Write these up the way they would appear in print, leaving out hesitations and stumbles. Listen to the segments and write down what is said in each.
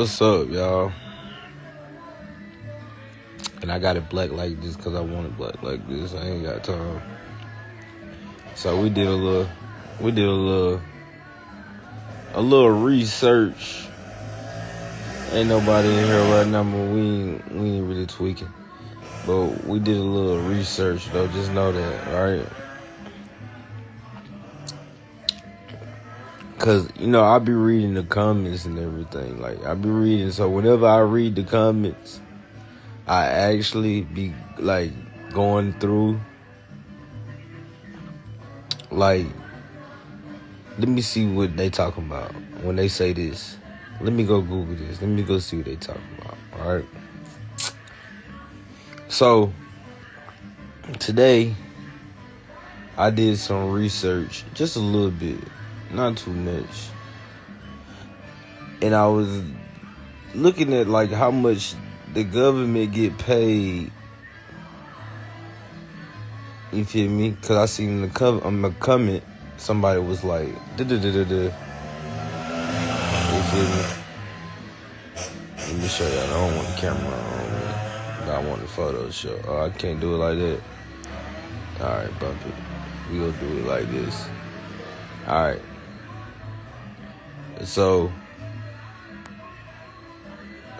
What's up, y'all? And I got it black like this because I want it black like this. I ain't got time. So we did a little research. Ain't nobody in here right now, but we ain't really tweaking. But we did a little research though. Just know that, right? Cause I be reading the comments and everything. Like I be reading, so whenever I read the comments, I actually be like going through. Like, let me see what they talking about when they say this. Let me go Google this. Let me go see what they talking about. All right. So today I did some research, just a little bit. Not too much. And I was looking at like how much the government get paid. You feel me? Because I seen the comment, somebody was like, You feel me? Let me show y'all. I don't want the camera on. I want the photo show. Oh, I can't do it like that. Alright, bump it. We gonna do it like this. Alright. So,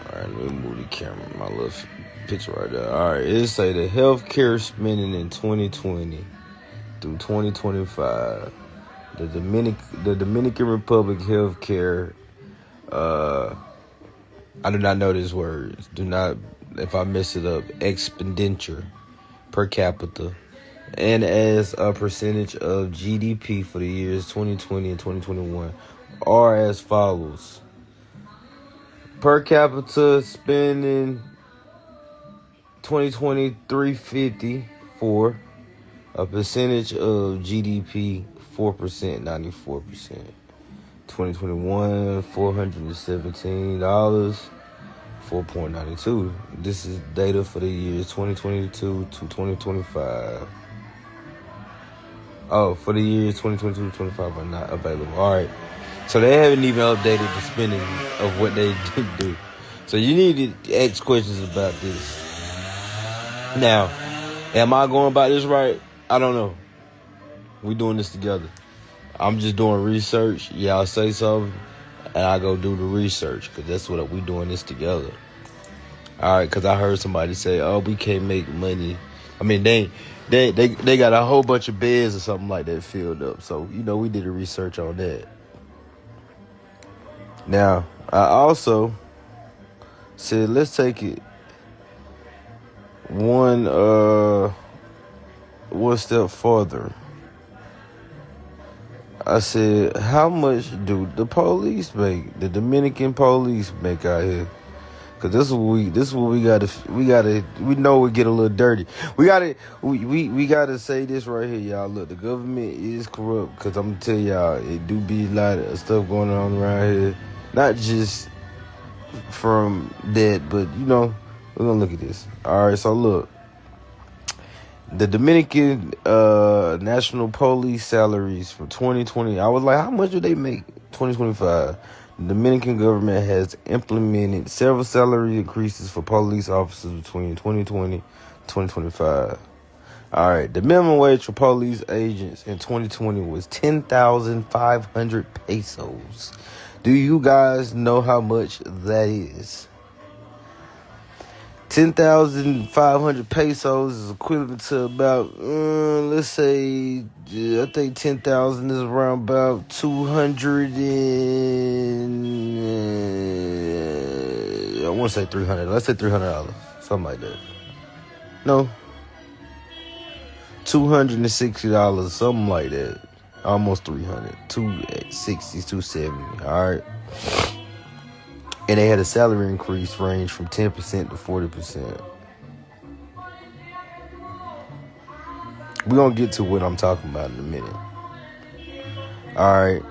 alright, let me move the camera, my little picture right there. Alright, it say the healthcare spending in 2020 through 2025. The Dominican Republic healthcare, I do not know these words. Do not, if I mess it up, expenditure per capita and as a percentage of GDP for the years 2020 and 2021 are as follows. Per capita spending 2020 $354, a percentage of GDP 4%, 94%. 2021 $417, 4.92. This is data for the years 2022 to 2025. Oh, for the years 2022 to 2025 are not available. All right. So they haven't even updated the spending of what they do. So you need to ask questions about this. Now, am I going about this right? I don't know. We doing this together. I'm just doing research. Y'all say something, and I go do the research, because that's what we doing this together. All right, because I heard somebody say, "Oh, we can't make money." I mean, they got a whole bunch of beds or something like that filled up. So we did a research on that. Now, I also said let's take it one step further. I said, how much do the police make? The Dominican police make out here? Cause this is what we gotta. We know we get a little dirty. We gotta say this right here, y'all. Look, the government is corrupt. Cause I'm gonna tell y'all, it do be a lot of stuff going on around here. Not just from that, but we're gonna look at this. All right, so look. The Dominican National Police salaries for 2020, I was like, how much do they make 2025? The Dominican government has implemented several salary increases for police officers between 2020 and 2025. All right, the minimum wage for police agents in 2020 was 10,500 pesos. Do you guys know how much that is? 10,500 pesos is equivalent to about, let's say, I think 10,000 is around about 200 and, I want to say 300. Let's say $300, something like that. No, $260, something like that. Almost 300, 260, 270. All right. And they had a salary increase range from 10% to 40%. We're going to get to what I'm talking about in a minute. All right.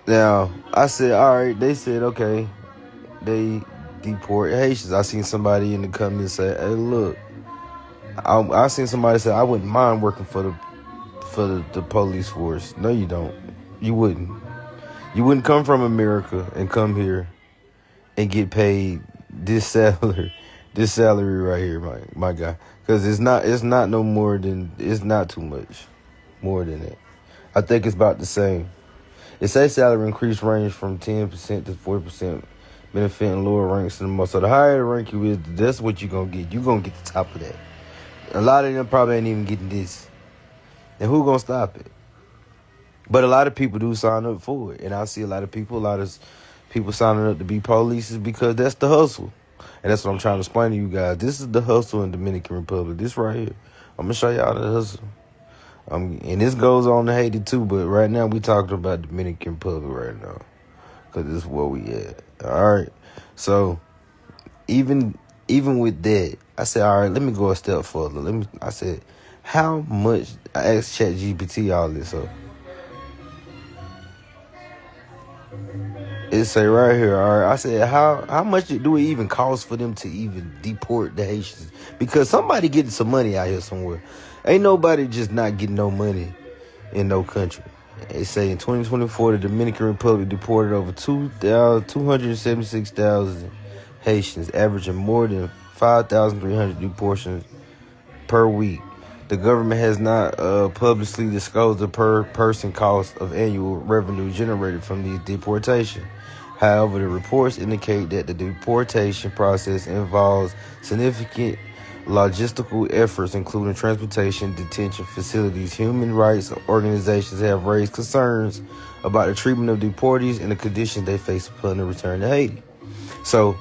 Now, I said, all right. They said, okay, they deport Haitians. I seen somebody in the comments say, hey, look. I seen somebody say, I wouldn't mind working for the police force. No, you don't. You wouldn't. You wouldn't come from America and come here and get paid this salary, this salary right here, my guy. Because it's not no more than, it's not too much more than that. I think it's about the same. It says salary increase range from 10% to 40%, benefiting lower ranks and the most. So the higher the rank you is, that's what you're going to get. You're going to get the top of that. A lot of them probably ain't even getting this. And who going to stop it? But a lot of people do sign up for it. And I see a lot of people signing up to be police because that's the hustle. And that's what I'm trying to explain to you guys. This is the hustle in Dominican Republic. This right here. I'm going to show y'all the hustle. And this goes on to Haiti too, but right now we talking about Dominican Republic right now. Because this is where we at. All right. So even with that, I said, all right, let me go a step further. I said, how much, I asked ChatGPT all this up. It say right here, all right. I said, how much do it even cost for them to even deport the Haitians? Because somebody getting some money out here somewhere. Ain't nobody just not getting no money in no country. They say in 2024, the Dominican Republic deported over 276,000 Haitians, averaging more than 5,300 deportations per week. The government has not publicly disclosed the per person cost of annual revenue generated from these deportations. However, the reports indicate that the deportation process involves significant logistical efforts, including transportation, detention facilities. Human rights organizations have raised concerns about the treatment of deportees and the conditions they face upon their return to Haiti. So,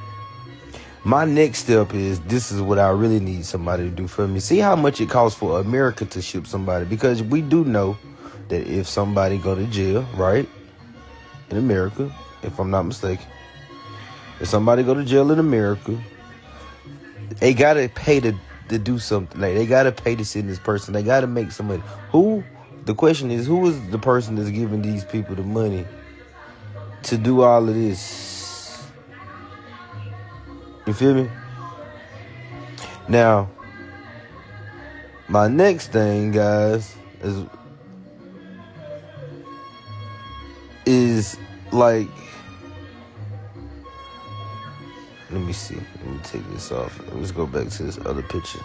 my next step is, this is what I really need somebody to do for me. See how much it costs for America to ship somebody. Because we do know that if somebody go to jail, right, in America, if I'm not mistaken, if somebody go to jail in America, they got to pay to do something. Like, they got to pay to send this person. They got to make some money. The question is, who is the person that's giving these people the money to do all of this? You feel me? Now, my next thing, guys, is like, let me see. Let me take this off. Let's go back to this other picture.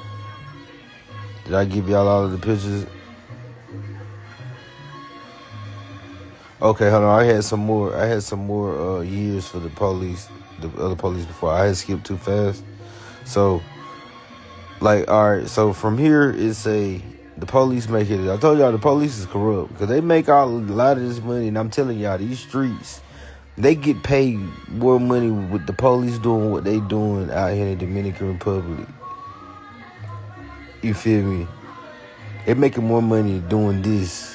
Did I give y'all all of the pictures? Okay, hold on. I had some more years for the police, the other police before. I had skipped too fast. So, like, all right. So from here, the police make it. I told y'all the police is corrupt because they make a lot of this money. And I'm telling y'all, these streets, they get paid more money with the police doing what they doing out here in the Dominican Republic. You feel me? They making more money doing this.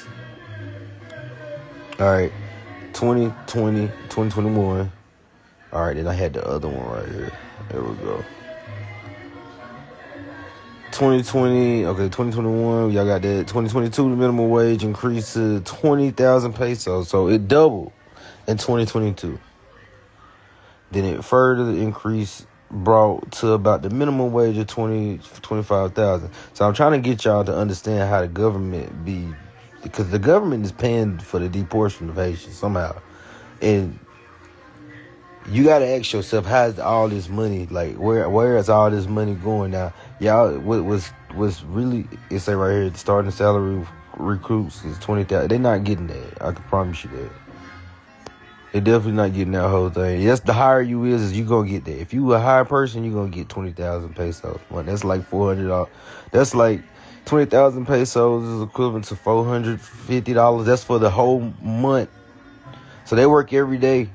All right, 2020, 2021. All right, then I had the other one right here. There we go. 2020, okay, 2021, y'all got that. 2022, the minimum wage increased to 20,000 pesos. So it doubled in 2022. Then it further increased, brought to about the minimum wage of 25,000. So I'm trying to get y'all to understand how the government because the government is paying for the deportation of Haitians somehow. And you got to ask yourself, how's all this money, like, where is all this money going now? Y'all, what was really, it say right here, the starting salary recruits is 20,000. They're not getting that. I can promise you that. They're definitely not getting that whole thing. Yes, the higher you is you going to get that. If you a higher person, you're going to get 20,000 pesos. Well, that's like $400. That's like 20,000 pesos is equivalent to $450. That's for the whole month. So they work every day.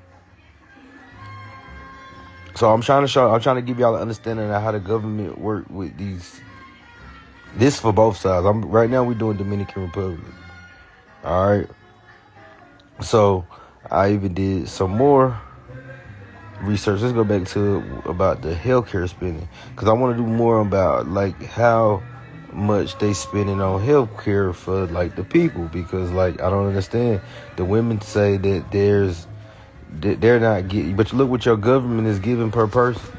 So I'm trying to give y'all an understanding of how the government work with these. This for both sides. Right now we're doing Dominican Republic. All right. So I even did some more research. Let's go back to about the healthcare spending, because I want to do more about like how much they spending on healthcare for like the people, because like I don't understand. The women say that they're not getting, but look what your government is giving per person.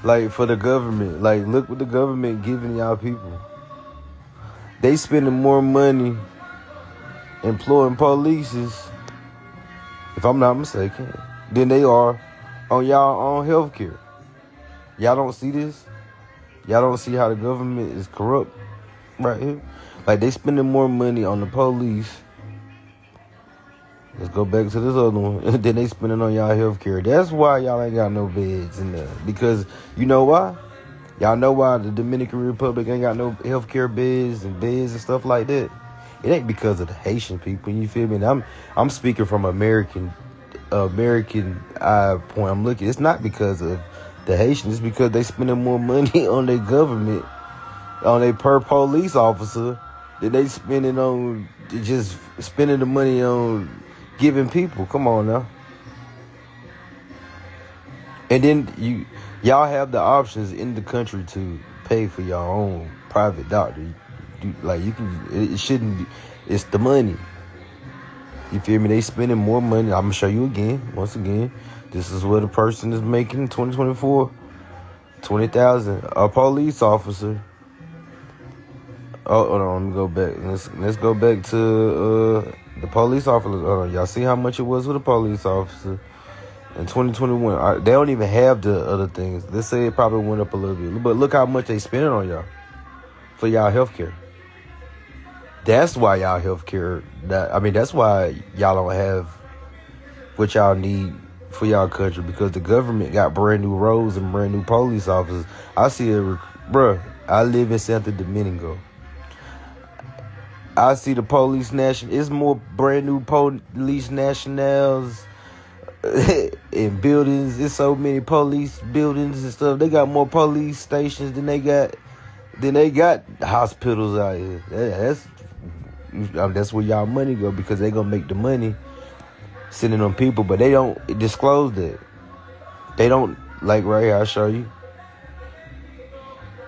like for the government, like look what the government giving y'all people. They spending more money employing polices if I'm not mistaken, than they are on y'all own health care. Y'all don't see this? Y'all don't see how the government is corrupt right here? Like, they spending more money on the police. Let's go back to this other one. Then they spending on y'all health care. That's why y'all ain't got no beds in there. Because, you know why? Y'all know why the Dominican Republic ain't got no health care beds and stuff like that? It ain't because of the Haitian people, you feel me? And I'm speaking from American eye point. I'm looking. It's not because of the Haitians. It's because they spending more money on their government, on their per police officer, than they spending on just spending the money on giving people. Come on now. And then y'all have the options in the country to pay for your own private doctor. It shouldn't be. It's the money. You feel me? They spending more money. I'm gonna show you again. Once again, this is what a person is making in 2024. 20,000. A police officer. Oh, hold on. Let me go back. Let's go back to the police officer. Y'all see how much it was with a police officer in 2021? They don't even have the other things. Let's say it probably went up a little bit, but look how much they spending on y'all for y'all health care. That's why y'all health care. That's why y'all don't have what y'all need for y'all country, because the government got brand new roads and brand new police officers. I see it, bruh. I live in Santo Domingo. I see the police national. It's more brand new police nationals in buildings. It's so many police buildings and stuff. They got more police stations than they got hospitals out here. That's where y'all money go, because they gonna make the money sending on people, but they don't disclose that. They don't, like right here. I'll show you.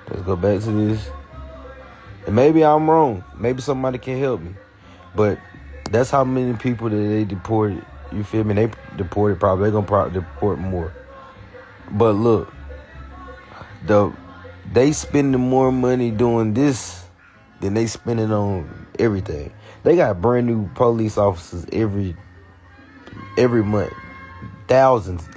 Let's go back to this. And maybe I'm wrong. Maybe somebody can help me. But that's how many people that they deported. You feel me? They deported probably. They're gonna deport more. But look, they spending more money doing this than they spending on everything. They got brand new police officers every month. Thousands,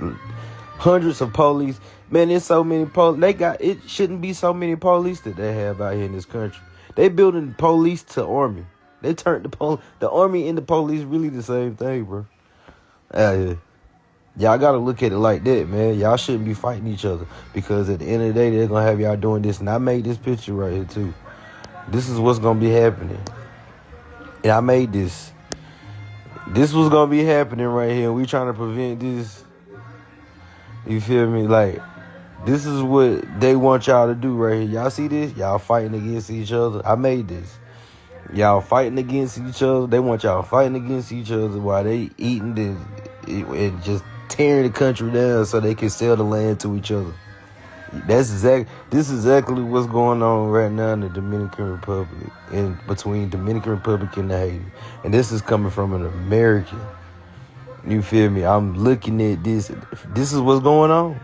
hundreds of police. Man, there's so many police. It shouldn't be so many police that they have out here in this country. They building police to army. They turned the army and the police really the same thing, bro. Y'all gotta look at it like that, man. Y'all shouldn't be fighting each other, because at the end of the day, they're gonna have y'all doing this. And I made this picture right here too. This is what's gonna be happening. And I made this. This was gonna be happening right here. We trying to prevent this. You feel me? Like, this is what they want y'all to do right here. Y'all see this? Y'all fighting against each other. I made this. Y'all fighting against each other. They want y'all fighting against each other while they eating and just tearing the country down so they can sell the land to each other. This is exactly what's going on right now in the Dominican Republic, in between Dominican Republic and Haiti. And this is coming from an American. You feel me? I'm looking at this. This is what's going on.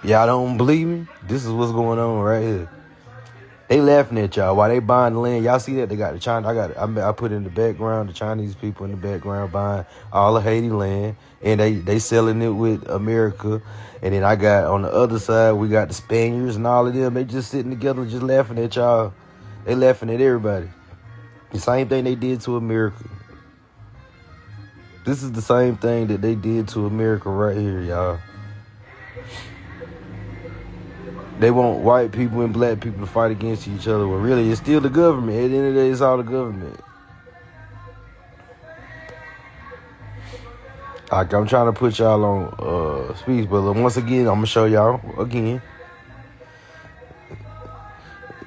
Y'all don't believe me? This is what's going on right here. They laughing at y'all while they buying the land. Y'all see that? They got the China. I put in the background the Chinese people in the background buying all the Haiti land, and they selling it with America. And then I got on the other side, we got the Spaniards and all of them. They just sitting together, just laughing at y'all. They laughing at everybody. The same thing they did to America. This is the same thing that they did to America right here, y'all. They want white people and black people to fight against each other. Well, really, it's still the government. At the end of the day, it's all the government. Like, I'm trying to put y'all on speech, but once again, I'm going to show y'all again.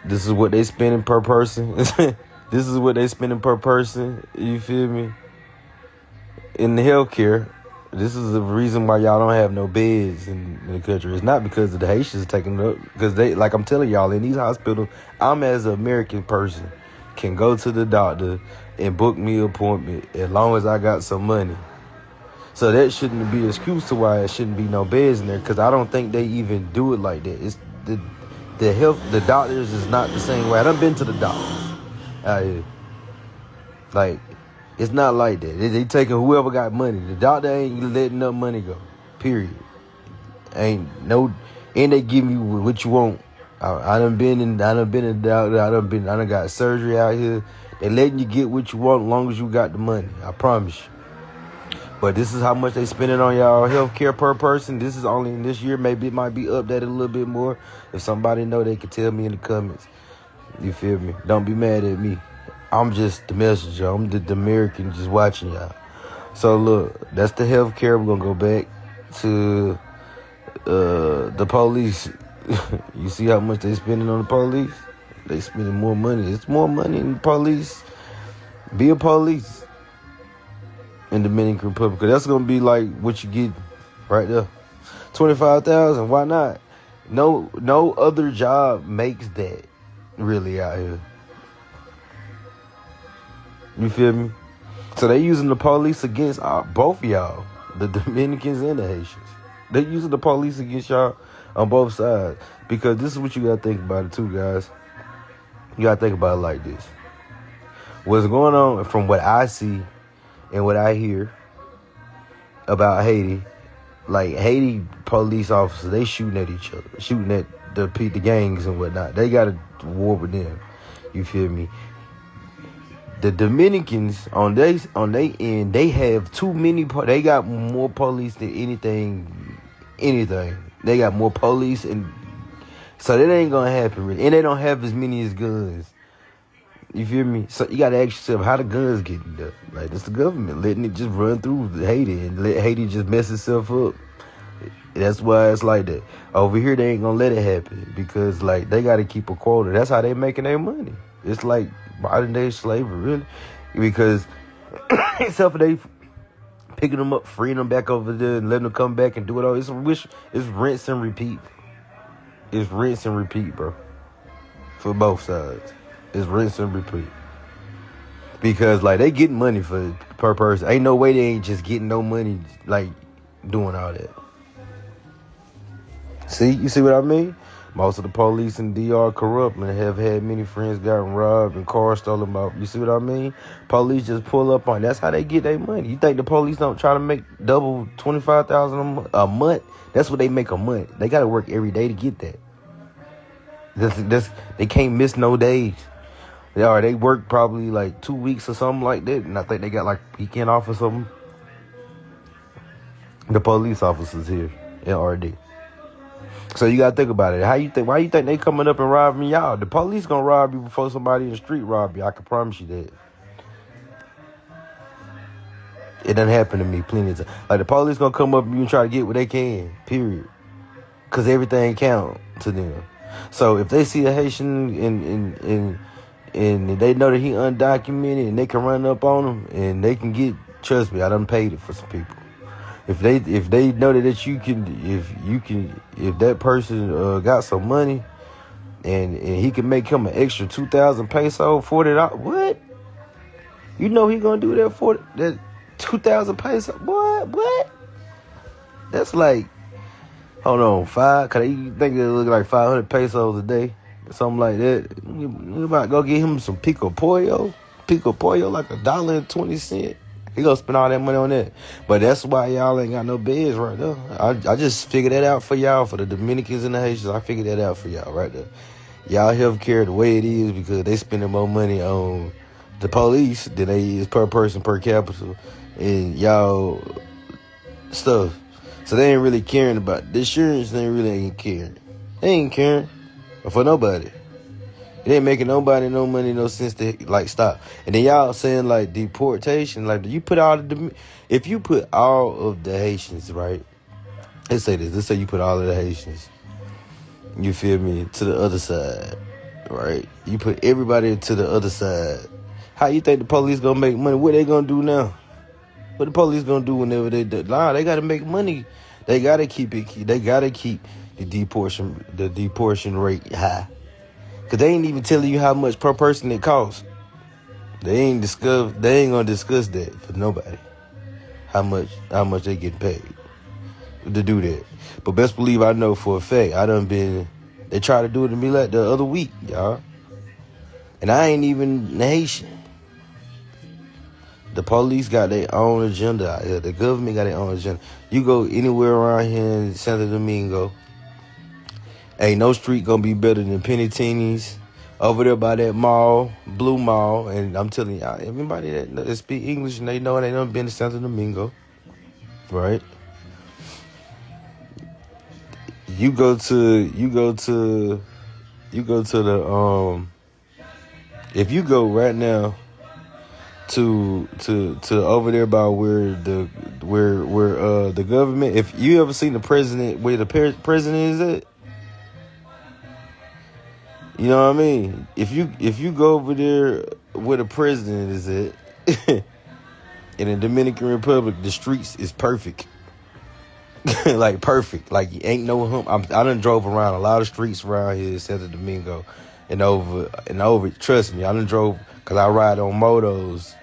This is what they spending per person. This is what they spending per person. You feel me? In the healthcare. This is the reason why y'all don't have no beds in the country. It's not because of the Haitians taking it up. Because they, like I'm telling y'all, in these hospitals, I'm as an American person can go to the doctor and book me an appointment as long as I got some money. So that shouldn't be an excuse to why there shouldn't be no beds in there. Because I don't think they even do it like that. It's the doctors is not the same way. I done been to the doctors out here. Like, It's not like that. They taking whoever got money. The doctor ain't letting up money go. Period. Ain't no, and they give you what you want. I done been in the doctor. I done got surgery out here. They letting you get what you want as long as you got the money. I promise you. But this is how much they spending on y'all healthcare per person. This is only in this year. Maybe it might be updated a little bit more. If somebody know, they can tell me in the comments. You feel me? Don't be mad at me. I'm just the messenger. I'm the American just watching y'all. So look, that's the healthcare. We're gonna go back to the police. You see how much they spending on the police? They spending more money. It's more money in the police. Be a police in Dominican Republic. That's gonna be like what you get right there. 25,000. Why not? No other job makes that really out here. You feel me? So they using the police against both of y'all, the Dominicans and the Haitians. They using the police against y'all on both sides. Because this is what you gotta think about it too, guys. You gotta think about it like this. What's going on from what I see and what I hear about Haiti, like Haiti police officers, they shooting at each other, shooting at the gangs and whatnot. They got a war with them. You feel me? The Dominicans on they end, they have too many. They got more police than anything. They got more police, and so that ain't gonna happen really. And they don't have as many as guns. You feel me? So you gotta ask yourself, how the guns getting there? Like, it's the government letting it just run through Haiti and let Haiti just mess itself up. That's why it's like that. Over here, they ain't gonna let it happen because like they gotta keep a quota. That's how they making their money. It's like modern day slavery, really, because except for they picking them up, freeing them back over there, and letting them come back and do it all. It's rinse and repeat. It's rinse and repeat, bro. For both sides, it's rinse and repeat. Because like they getting money per person. Ain't no way they ain't just getting no money like doing all that. See, you see what I mean? Most of the police in DR corrupt and have had many friends gotten robbed and cars stolen about. You see what I mean? Police just pull up on. That's how they get their money. You think the police don't try to make double 25,000 a month? That's what they make a month. They got to work every day to get that. They can't miss no days. They work probably like 2 weeks or something like that, and I think they got like weekend off or something. The police officers here in RD. So you gotta think about it. Why you think they coming up and robbing y'all? The police gonna rob you before somebody in the street rob you. I can promise you that. It done happened to me plenty of times. Like the police gonna come up and you try to get what they can. Period. Cause everything count to them. So if they see a Haitian and they know that he undocumented and they can run up on him and they can get. Trust me, I done paid it for some people. If they know that if that person got some money and he can make him an extra 2,000 peso, $40, what? You know he gonna do that for that 2,000 peso? What? That's like, hold on, cause you think it look like 500 pesos a day, something like that. You about to go get him some pico pollo like $1.20. He gonna spend all that money on that. But that's why y'all ain't got no beds right there. I just figured that out for y'all, for the Dominicans and the Haitians. I figured that out for y'all right there. Y'all healthcare the way it is because they spending more money on the police than they is per person per capita and y'all stuff. So they ain't really caring about the insurance. They really ain't caring. They ain't caring for nobody. It ain't making nobody no money, no sense to like stop. And then y'all saying like deportation, like if you put all of the Haitians, right? Let's say you put all of the Haitians, you feel me, to the other side, right? You put everybody to the other side. How you think the police gonna make money? What they gonna do now? What the police gonna do whenever they do? Nah, they gotta make money. They gotta keep the deportation rate high. Cause they ain't even telling you how much per person it costs. They ain't gonna discuss that for nobody. How much they get paid to do that. But best believe I know for a fact they tried to do it to me like the other week, y'all. And I ain't even Haitian. The police got their own agenda out here. The government got their own agenda. You go anywhere around here in Santo Domingo, ain't no street gonna be better than Penitentiary's. Over there by that mall, Blue Mall, and I'm telling y'all, everybody that speak English and they know they done been to Santo Domingo, right? You go to the if you go right now to over there by where the government, if you ever seen the president where the president is at, you know what I mean? If you go over there where the president is at in the Dominican Republic, the streets is perfect. Like perfect. Like ain't no hump. I done drove around a lot of streets around here in Santo Domingo and over. Trust me, I done drove because I ride on motos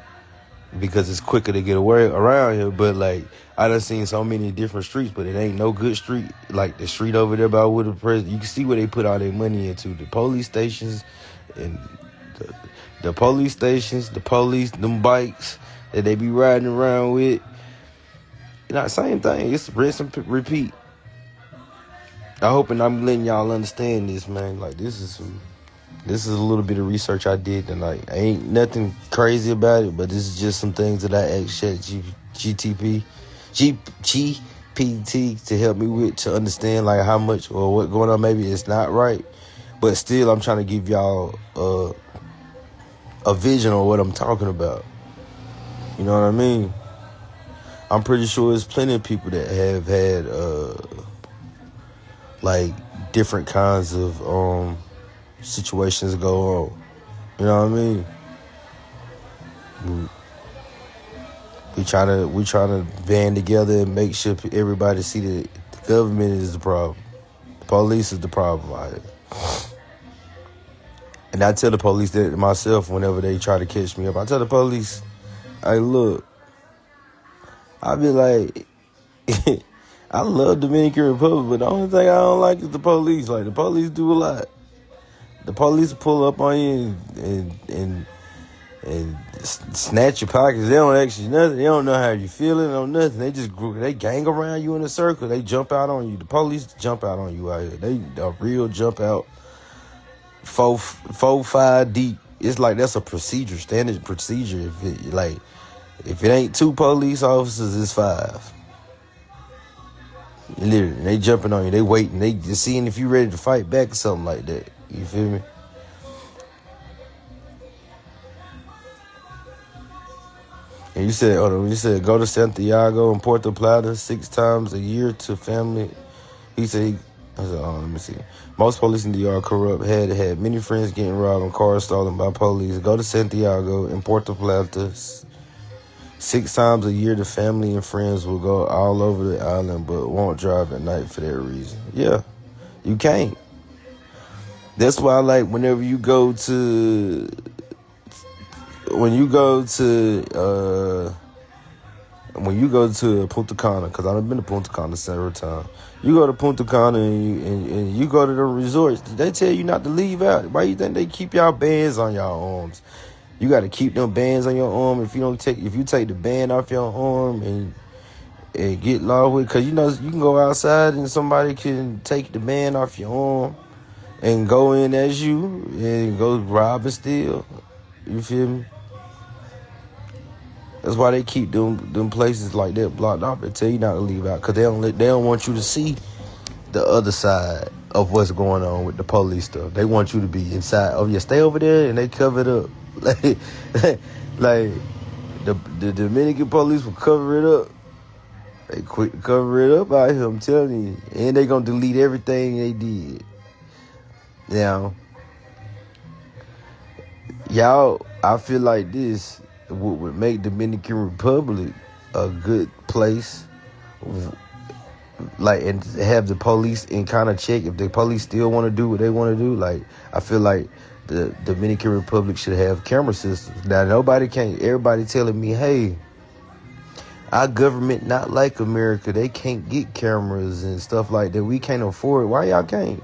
because it's quicker to get away around here. But like I done seen so many different streets, but it ain't no good street like the street over there by where the president. You can see where they put all their money into the police stations and the police stations, the police, them bikes that they be riding around with. Same thing. It's rinse and repeat. I hope and I'm letting y'all understand this, man. Like this is a little bit of research I did tonight. Ain't nothing crazy about it, but this is just some things that I asked GPT to help me with to understand like how much or what going on. Maybe it's not right, but still I'm trying to give y'all a vision on what I'm talking about. You know what I mean? I'm pretty sure there's plenty of people that have had like different kinds of situations go on. You know what I mean? We trying to band together and make sure everybody see that the government is the problem. The police is the problem out here. And I tell the police that myself whenever they try to catch me up. I tell the police, hey, look, I be like, I love Dominican Republic, but the only thing I don't like is the police. Like, the police do a lot. The police pull up on you and snatch your pockets. They don't actually nothing. They don't know how you feeling or nothing. They gang around you in a circle. They jump out on you. The police jump out on you out here. They a real jump out. 4-5 deep. It's like that's a procedure, standard procedure. If it ain't 2 police officers, it's 5. Literally, they jumping on you. They waiting. They just seeing if you ready to fight back or something like that. You feel me? And you said go to Santiago and Puerto Plata 6 times a year to family. I said, let me see. Most police in the DR corrupt. Had many friends getting robbed and cars stolen by police. Go to Santiago and Puerto Plata 6 times a year. The family and friends will go all over the island, but won't drive at night for that reason. Yeah, you can't. That's why I like whenever you go to Punta Cana, because I've been to Punta Cana several times. You go to Punta Cana and you go to the resorts, they tell you not to leave out. Why you think they keep y'all bands on y'all arms? You got to keep them bands on your arm. If you take the band off your arm and get law with, because you can go outside and somebody can take the band off your arm and go in as you and go rob and steal. You feel me? That's why they keep them places like that blocked off. They tell you not to leave out because they don't want you to see the other side of what's going on with the police stuff. They want you to be inside. Oh yeah, stay over there, and they cover it up. like the Dominican police will cover it up. They quick to cover it up out here. I'm telling you, and they gonna delete everything they did. Now, y'all, I feel like this would make Dominican Republic a good place, like, and have the police in kind of check. If the police still want to do what they want to do, like, I feel like the Dominican Republic should have camera systems. Now, everybody telling me, hey, our government not like America. They can't get cameras and stuff like that. We can't afford it. Why y'all can't?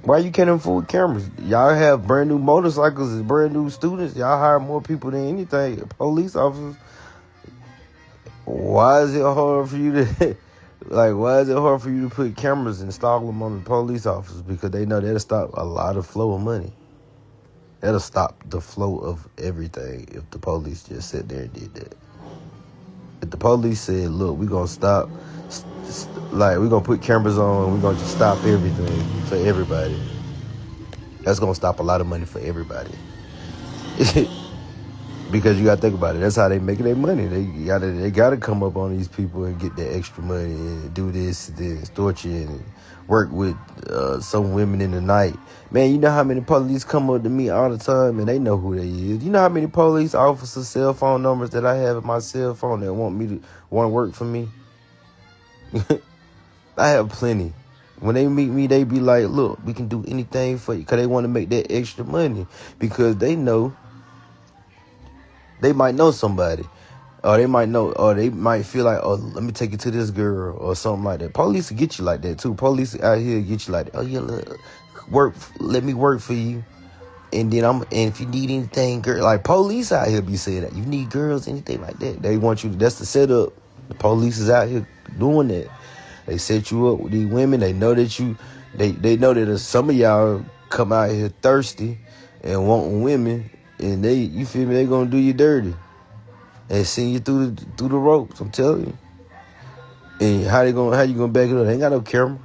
Why you can't afford cameras? Y'all have brand new motorcycles and brand new students. Y'all hire more people than anything. Police officers. Why is it hard for you to like? Why is it hard for you to put cameras and install them on the police officers? Because they know that'll stop a lot of flow of money. That'll stop the flow of everything if the police just sat there and did that. If the police said, "Look, we're gonna stop, like we're gonna put cameras on, and we're gonna just stop everything for everybody," that's gonna stop a lot of money for everybody. Because you gotta think about it. That's how they making their money. They gotta come up on these people and get that extra money and do this, torture and work with some women in the night. Man, you know how many police come up to me all the time and they know who they is. You know how many police officers' cell phone numbers that I have in my cell phone that want to work for me? I have plenty. When they meet me, they be like, "Look, we can do anything for you," because they want to make that extra money because they know. They might know somebody, or they might know, or they might feel like, "Oh, let me take you to this girl," or something like that. Police will get you like that too. Police out here get you like that. "Oh yeah, look, let me work for you, and then and if you need anything, girl," like police out here be saying that. You need girls, anything like that. They want you. That's the setup. The police is out here doing that. They set you up with these women. They know that they know that some of y'all come out here thirsty and wanting women. And you feel me? They gonna do you dirty and send you through the ropes. I'm telling you. And how you gonna back it up? They ain't got no camera.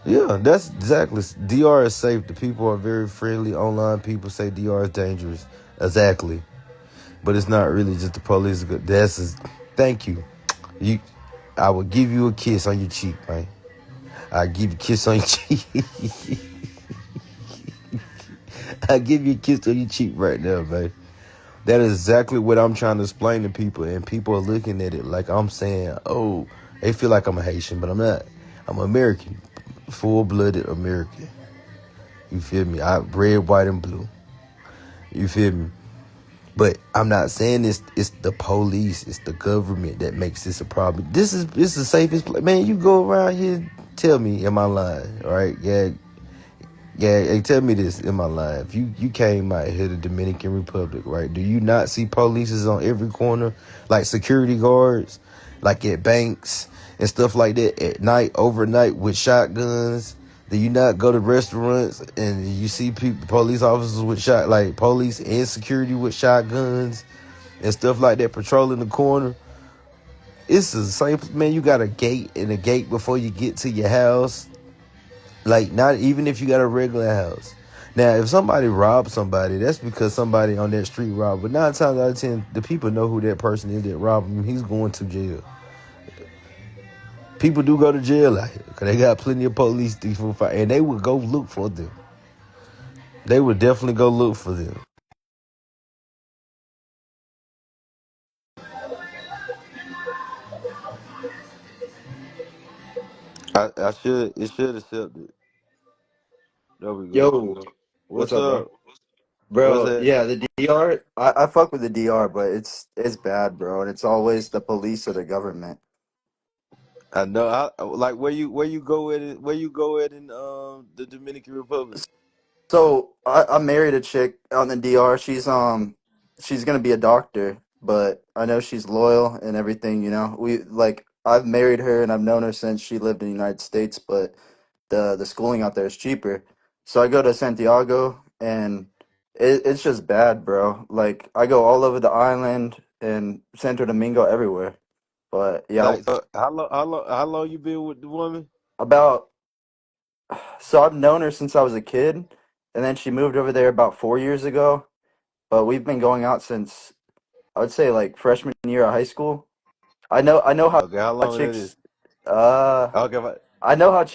Yeah, that's exactly. DR is safe. The people are very friendly. Online people say DR is dangerous. Exactly, but it's not really just the police. Thank you. I will give you a kiss on your cheek, man. I give you a kiss on your cheek. I give you a kiss on your cheek right now, man. That is exactly what I'm trying to explain to people, and people are looking at it like I'm saying, "Oh, they feel like I'm a Haitian," but I'm not. I'm American, full-blooded American. You feel me? I red, white, and blue. You feel me? But I'm not saying it's the police, it's the government that makes this a problem. This is the safest place. Man, you go around here, tell me, am I lying? All right? Yeah. Yeah, hey, tell me this in my life. You came out here to Dominican Republic, right? Do you not see polices on every corner, like security guards, like at banks and stuff like that at night, overnight with shotguns? Do you not go to restaurants and you see police officers with like police and security with shotguns and stuff like that patrolling the corner? It's the same, man. You got a gate and a gate before you get to your house. Like, not even if you got a regular house. Now, if somebody robs somebody, that's because somebody on that street robbed. But 9 times out of 10, the people know who that person is that robbed him. He's going to jail. People do go to jail out here because they got plenty of police and they would go look for them. They would definitely go look for them. It should accept it. There we go. Yo, what's What's up, bro? up? What's Bro, that? yeah, the DR, I fuck with the DR, but it's bad, bro, and it's always the police or the government. I know. Like where you go at in the Dominican Republic? So I married a chick on the DR. She's gonna be a doctor, but I know she's loyal and everything. I've married her and I've known her since she lived in the United States, but the schooling out there is cheaper. So I go to Santiago and it's just bad, bro. Like I go all over the island and Santo Domingo everywhere. But yeah, Like, so how long you been with the woman? about so I've known her since I was a kid, and then she moved over there about 4 years ago. But we've been going out since I would say like freshman year of high school. I know Okay, how how long that is? chicks uh Okay, I know how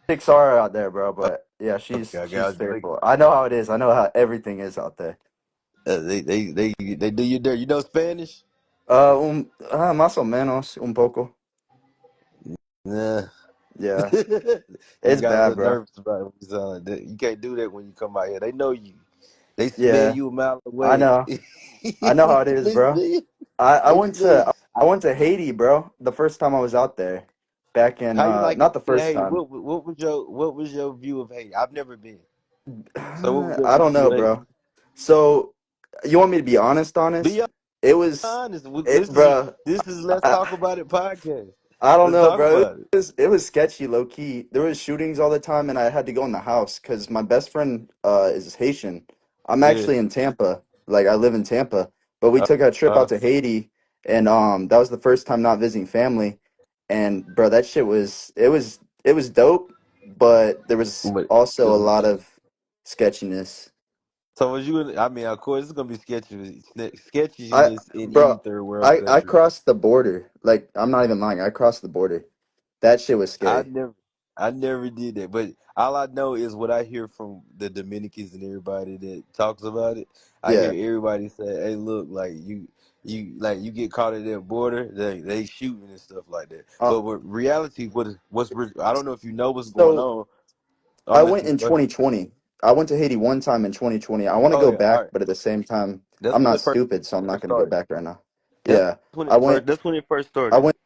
chicks are out there, bro. uh, But yeah, okay, okay. she's faithful. I know how it is. I know how everything is out there. They do you there. You know Spanish? Más o menos, un poco. Nah. Yeah, They it's got a bad, little bro. nervous about it when you sound like that. You can't do that when you come out here. They know you. They smell Yeah, you a mile I away. know. I know how it is, They bro. smell you. I They went smell you. to I went to Haiti, bro. The first time I was out there. back in How you like not the first Haiti? time. What was your view of Haiti? I've never been. So what was your I don't view know, of Haiti? bro. So you want me to be honest? Be Honest? It was honest. it, bro. This is Let's Talk About It podcast. I don't Let's know, talk bro. about it. It was sketchy, low key. There was shootings all the time, and I had to go in the house because my best friend is Haitian. I'm Yeah. actually in Tampa, like I live in Tampa, but we Uh, took a trip uh, out to Haiti, and that was the first time not visiting family. And bro, that shit was it was dope, but there was but also a lot of sketchiness. so was you? I mean, of course, it's gonna be I sketchiness in any bro, third world I country. crossed the border. Like I'm not even lying. I crossed the border. That shit was I scary. never, I never did that. But all I know is what I hear from the Dominicans and everybody that talks about it. I hear Yeah. everybody say, "Hey, look, like you get caught at that border, they shooting and stuff like that." Uh, But with reality, I don't know if you know what's going so on. I I'm went listening. in Go ahead. 2020. I went to Haiti one time in 2020. I want to Oh go yeah, all back, right. but at the same time, That's I'm when not it first stupid, so I'm not going to go started. back right now. That's Yeah. when I it went first. That's when it first I started. went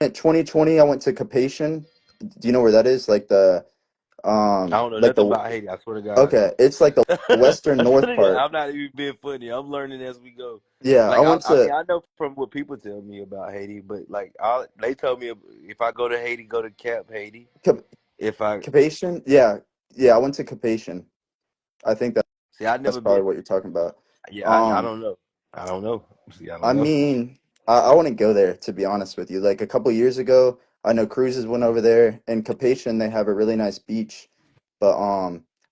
in 2020. I went to Capation. Do you know where that is? I don't know Like nothing the about Haiti. I swear to God, I okay, don't. it's like the western I swear north to God, part. I'm not even being funny. I'm learning as we go. Yeah, I Like went I mean, to I know from what people tell me about Haiti, but like they told me if I go to Haiti, go to Cap Haiti. Cap If I Capation. Yeah. Yeah, I went to Capation. I think see, I've that's never probably been. what you're talking about. Yeah, I Um don't know. I don't know. See, I don't I know. mean, I want to go there to be honest with you. Like a couple years ago, I know cruises went over there. In Capation, they have a really nice beach, but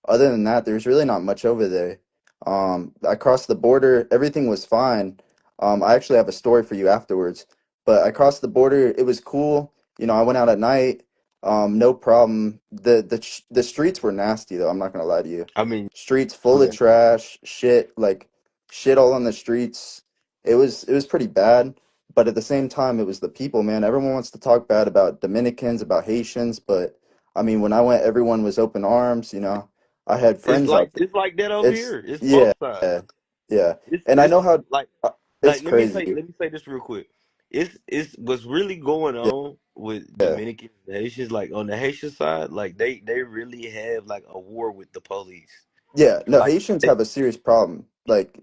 other than that, there's really not much over there. I crossed the border, everything was fine. I actually have a story for you afterwards, but I crossed the border. It was cool. You know, I went out at night. No problem. The streets were nasty though. I'm not gonna lie to you. I mean, Streets full of yeah. trash, shit, like shit all on the streets. It was pretty bad, but at the same time, it was the people, man. Everyone wants to talk bad about Dominicans, about Haitians, but I mean, when I went, everyone was open arms. You know, I had friends out there. It's like that over It's here. It's yeah, both sides. yeah, yeah, and I It's know how like uh, it's like crazy. let me say this real quick. It's what's really going Yeah, on with yeah, Dominicans and Haitians. Like on the Haitian side, like they really have like a war with the police. yeah. No, Like Haitians it, have a serious problem. Like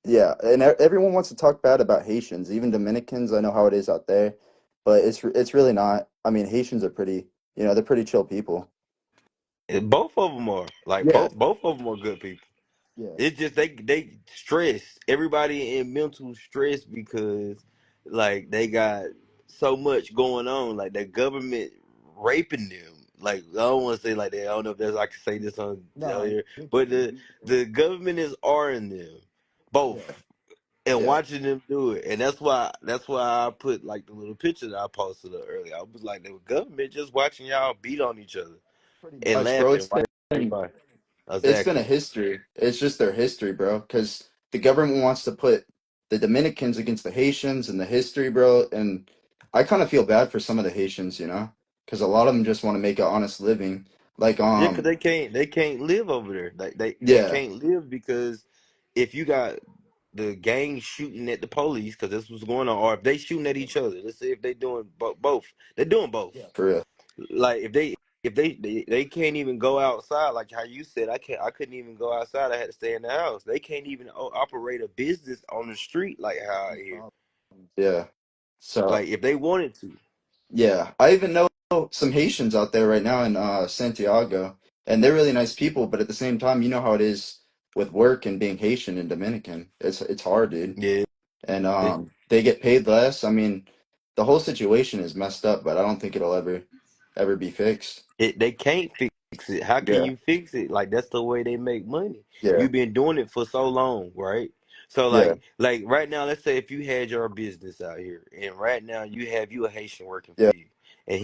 yeah, and everyone wants to talk bad about Haitians, even Dominicans. I know how it is out there, but it's really not. I mean, Haitians are pretty, they're pretty chill people. both of them are like Yeah, both of them are good people. yeah. It's just they stress everybody in mental stress because like they got so much going on. Like the government raping them. Like I don't want to say like that. I don't know if that's I can say this on No, here, you're but good. the government is R-ing them both Yeah, and yeah. watching them do it. And that's why I put like the little picture that I posted up earlier. I was like the government just watching y'all beat on each other Pretty and much, bro. laughing while they by. It's been a Exactly. history. It's just their history, bro. Because the government wants to put the Dominicans against the Haitians and the history, bro. And I kind of feel bad for some of the Haitians, because a lot of them just want to make an honest living. Like, Yeah, because they can't live over there. Like they yeah, can't live because if you got the gang shooting at the police, because this was going on, or if they shooting at each other, let's say if they doing both, they're doing both. yeah, for real. Like if they can't even go outside, like how you said, I couldn't even go outside. I had to stay in the house. They can't even operate a business on the street like how out No here. problem. Yeah. So, Like if they wanted to. yeah, I even know some Haitians out there right now in Santiago, and they're really nice people. But at the same time, you know how it is with work and being Haitian and Dominican. It's hard, dude. Yeah, And they get paid less. I mean, the whole situation is messed up, but I don't think it'll ever be fixed. they can't fix it. How can Yeah, you fix it? Like that's the way they make money. yeah, You've been doing it for so long, right? So yeah, like right now, let's say if you had your business out here, and right now you a Haitian working yeah, for you, and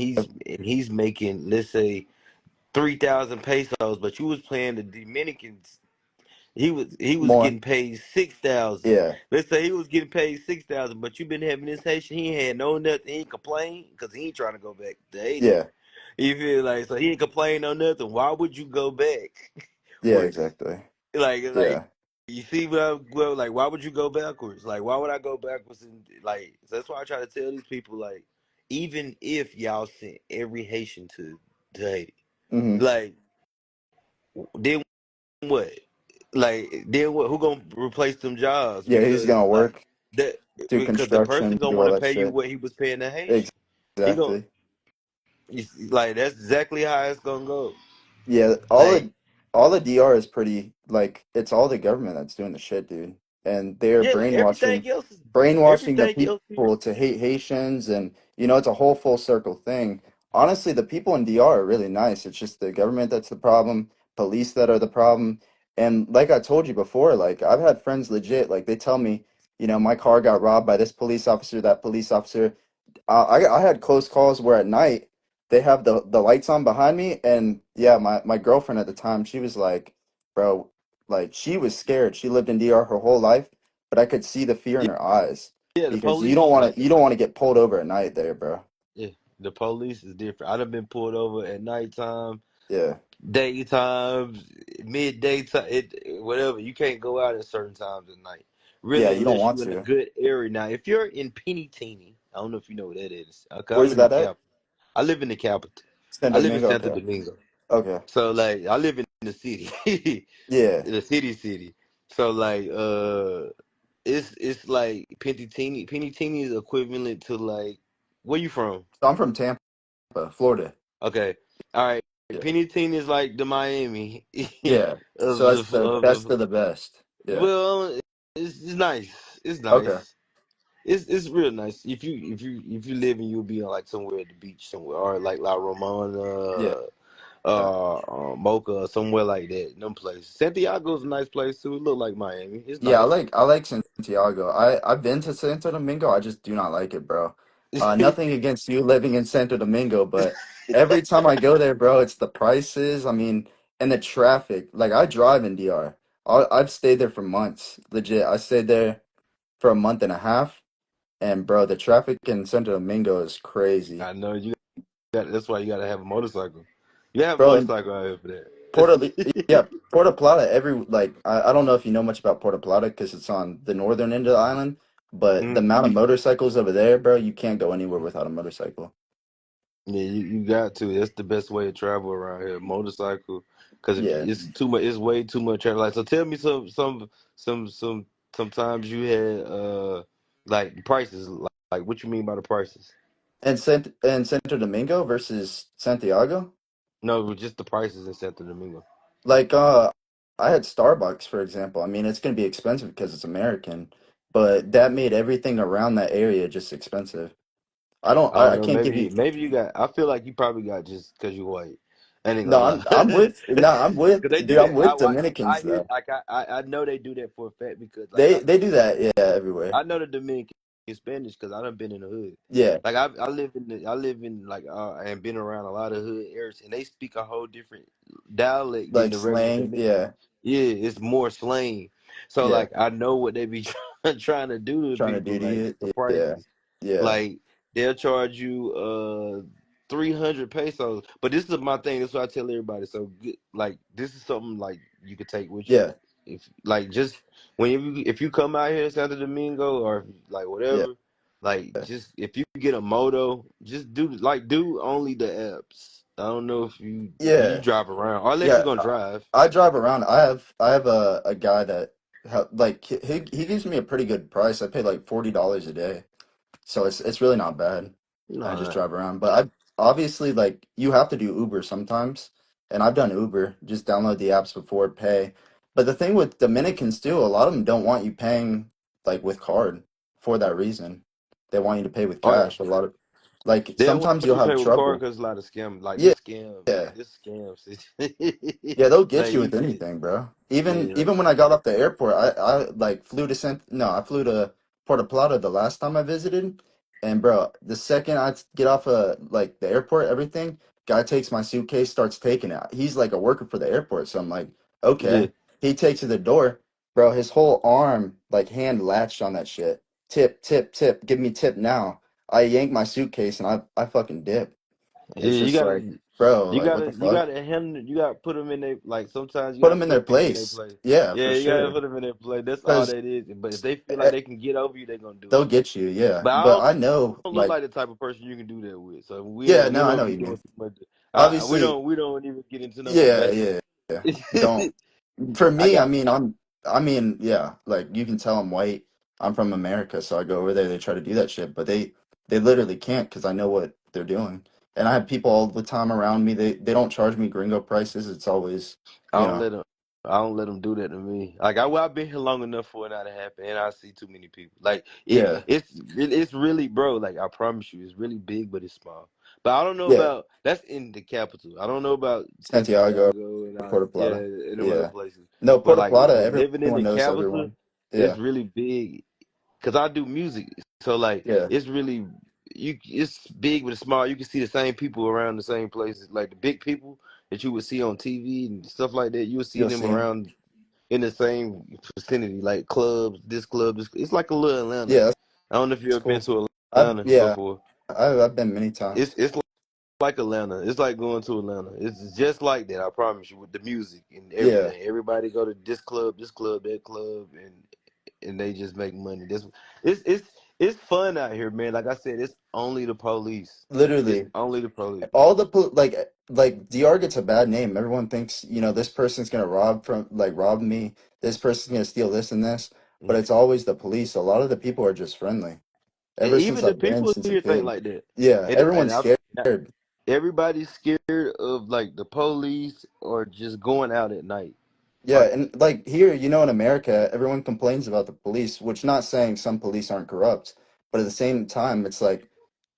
he's making let's say 3,000 pesos, but you was paying the Dominicans. He was more. getting paid 6,000. Yeah, Let's say he was getting paid 6,000, but you been having this Haitian. He ain't had no nothing. He ain't complain because he ain't trying to go back to Haiti. yeah, You feel like so he ain't complain on nothing. Why would you go back? yeah, Wait, exactly. like Yeah, you see what I well like? Why would you go backwards? Like why would I go backwards? And like so that's why I try to tell these people like even if y'all sent every Haitian to Haiti, Hmm. like then what? Like then what? Who gonna replace them jobs? Yeah, he's Because gonna like work, that do because the person construction, gonna do want all to that pay you shit. what he was paying the Haitian. He gonna Exactly. like that's exactly how it's gonna go. Yeah, Like all the DR is pretty like it's all the government that's doing the shit, dude. And they're yeah, brainwashing the everything else here. people to hate Haitians, and you know it's a whole full circle thing. Honestly, the people in DR are really nice. It's just the government that's the problem, police that are the problem. And like I told you before, like I've had friends legit, like they tell me, you know, my car got robbed by this police officer, that police officer. I had close calls where at night they have the lights on behind me, and yeah, my girlfriend at the time, she was like, bro, like she was scared. She lived in DR her whole life, but I could see the fear in Yeah, her eyes yeah, the because police like you don't want to get pulled over at night there, bro. yeah, the police is different. I'd have been pulled over at nighttime, Yeah, daytime, midday time, whatever. You can't go out at certain times at night, yeah, really, you don't unless want you're in a to. good area. Now, if you're in Penny Teeny, I don't know if you know what that is. Okay, I Where's live in the that at? capital. I live in the capital. San I live in Domingo. Santo Okay, Domingo. okay, So like, I live in the city, yeah. the city. So like, it's like Penny Teeny is equivalent to like, where you from? So I'm from Tampa, Florida. Okay. All right. Yeah, Penny Teeny is like the Miami yeah. So of that's the the best of the best. Yeah. well, it's nice. It's Okay. nice. It's real nice. If you live and you'll be on like somewhere at the beach somewhere or like La Yeah. Romana, Mocha or somewhere like that. Them places. Santiago's a nice place too. It look like Miami. It's Yeah, nice. I like Santiago. I've been to Santo Domingo. I just do not like it, bro. Nothing against you living in Santo Domingo, but every time I go there, bro, it's the prices. I mean, and the traffic. Like I drive in DR. I've stayed there for months. Legit, I stayed there for a month and a half, and bro, the traffic in Santo Domingo is crazy, I know you got. That's why you got to have a motorcycle. You have a bro. And motorcycle out here for Yeah, that. Puerto Plata, I don't know if you know much about Puerto Plata because it's on the northern end of the island, but the amount of motorcycles over there, bro, you can't go anywhere without a motorcycle. Yeah, you got to. That's the best way to travel around here, motorcycle. Because if Yeah. it's too much, it's way too much traffic. Like, so tell me some sometimes you had like prices. Like what you mean by the prices? And Santo Domingo versus Santiago, No, just the prices in Santo Domingo. like I had Starbucks, for example. I mean, it's gonna be expensive because it's American, but that made everything around that area just expensive. I don't I know. can't give you. Maybe you got. I feel like you probably got just because you white. I ain't No, gonna lie. I'm with, Cause they do dude, I'm that. with Dominicans I hear though. like I know they do that for a fact because like They do that, yeah, everywhere. I know the Dominican Spanish because I done been in the hood. Yeah. Like I live in like and been around a lot of hood areas, and they speak a whole different dialect than Like the regular slang, Dominican. yeah, Yeah, it's more slang. So yeah, like I know what they be trying to do to trying to people do to like you, for yeah, prices. yeah, Like they'll charge you 300 pesos. But this is my thing. This is what I tell everybody. So like this is something like you could take with you. yeah, If like just when if you come out here to Santo Domingo or like yeah, whatever, like just if you get a moto, just do only the apps. I don't know if you yeah, drive around or unless you're yeah. gonna drive. I drive around. I have a guy that like he gives me a pretty good price. I pay like $40 a day, so it's really not bad. I just No, drive around, but I obviously like you have to do Uber sometimes, and I've done Uber. Just download the apps before pay. But the thing with Dominicans too, a lot of them don't want you paying like with card for that reason. They want you to pay with oh, cash. A lot of like they don't want sometimes you'll you to have pay with card trouble. because a lot of scam. Like Yeah, this scam, yeah. this scams. Yeah, they'll get Like you you with get anything, bro. yeah. Even when I got off the airport, I like flew to I flew to Puerto Plata the last time I visited, and bro, the second get off like the airport, everything, guy takes my suitcase, starts taking it. He's like a worker for the airport, so I'm like, Yeah. okay. He takes it to the door, bro. His whole arm, like hand, latched on that shit. Tip, tip, tip. Give me tip now. I yank my suitcase and I fucking dip. Yeah, It's you just gotta, like, bro, you like what gotta, the you fuck? gotta handle. You gotta put them in their like. Sometimes you Put gotta them in their put people in their place. place. Yeah, Yeah, for you gotta sure. put them in their place. That's all Because that is. But if they feel like they can get over you, they gonna do they'll it. get you. Yeah, But I but don't I know, look like, like the type of person you can do that with. So yeah, we no, I don't know what be you doing mean. too much. Obviously, We don't even get into no yeah, debate. yeah, yeah. Don't. For I me, I got mean, I mean, yeah, like you can tell I'm white. I'm from America, so I go over there. They try to do that shit, but they literally can't because I know what they're doing. And I have people all the time around me. They don't charge me gringo prices. It's always, I you don't know, let them. I don't let them do that to me. Like I've been here long enough for it not to happen, and I see too many people. Like yeah, it's really, bro. Like I promise you, it's really big, but it's small. But I don't know yeah. about that's in the capital. I don't know about Santiago, Santiago and Puerto yeah, Plata. and them other Yeah. places. No, But Puerto like Plata, living in everyone the knows capital, everyone. it's Yeah, really big. Cause I do music, so like yeah, it's really it's big but it's small. You can see the same people around the same places, like the big people that you would see on TV and stuff like that. You would see you'll them see him. around in the same vicinity, like clubs, this club. It's like a little Atlanta. Yeah, I don't know if you that's ever been cool. to I've Atlanta yeah, before. I've been many times. It's like Atlanta. It's like going to Atlanta. It's just like that. I promise you, with the music and Yeah, everything. Everybody go to this club, that club, and they just make money. It's fun out here, man. Like I said, it's only the police. It's literally. only the police. All the like DR gets a bad name. Everyone thinks, this person's gonna rob me. This person's gonna steal this and this, but Mhm. it's always the police. A lot of the people are just friendly. And Ever since even the I've been people since a here think kid. like that. Yeah, And everyone's I've scared. everybody's scared of like the police or just going out at night. Yeah, Like and like here, in America, everyone complains about the police, which not saying some police aren't corrupt, but at the same time, it's like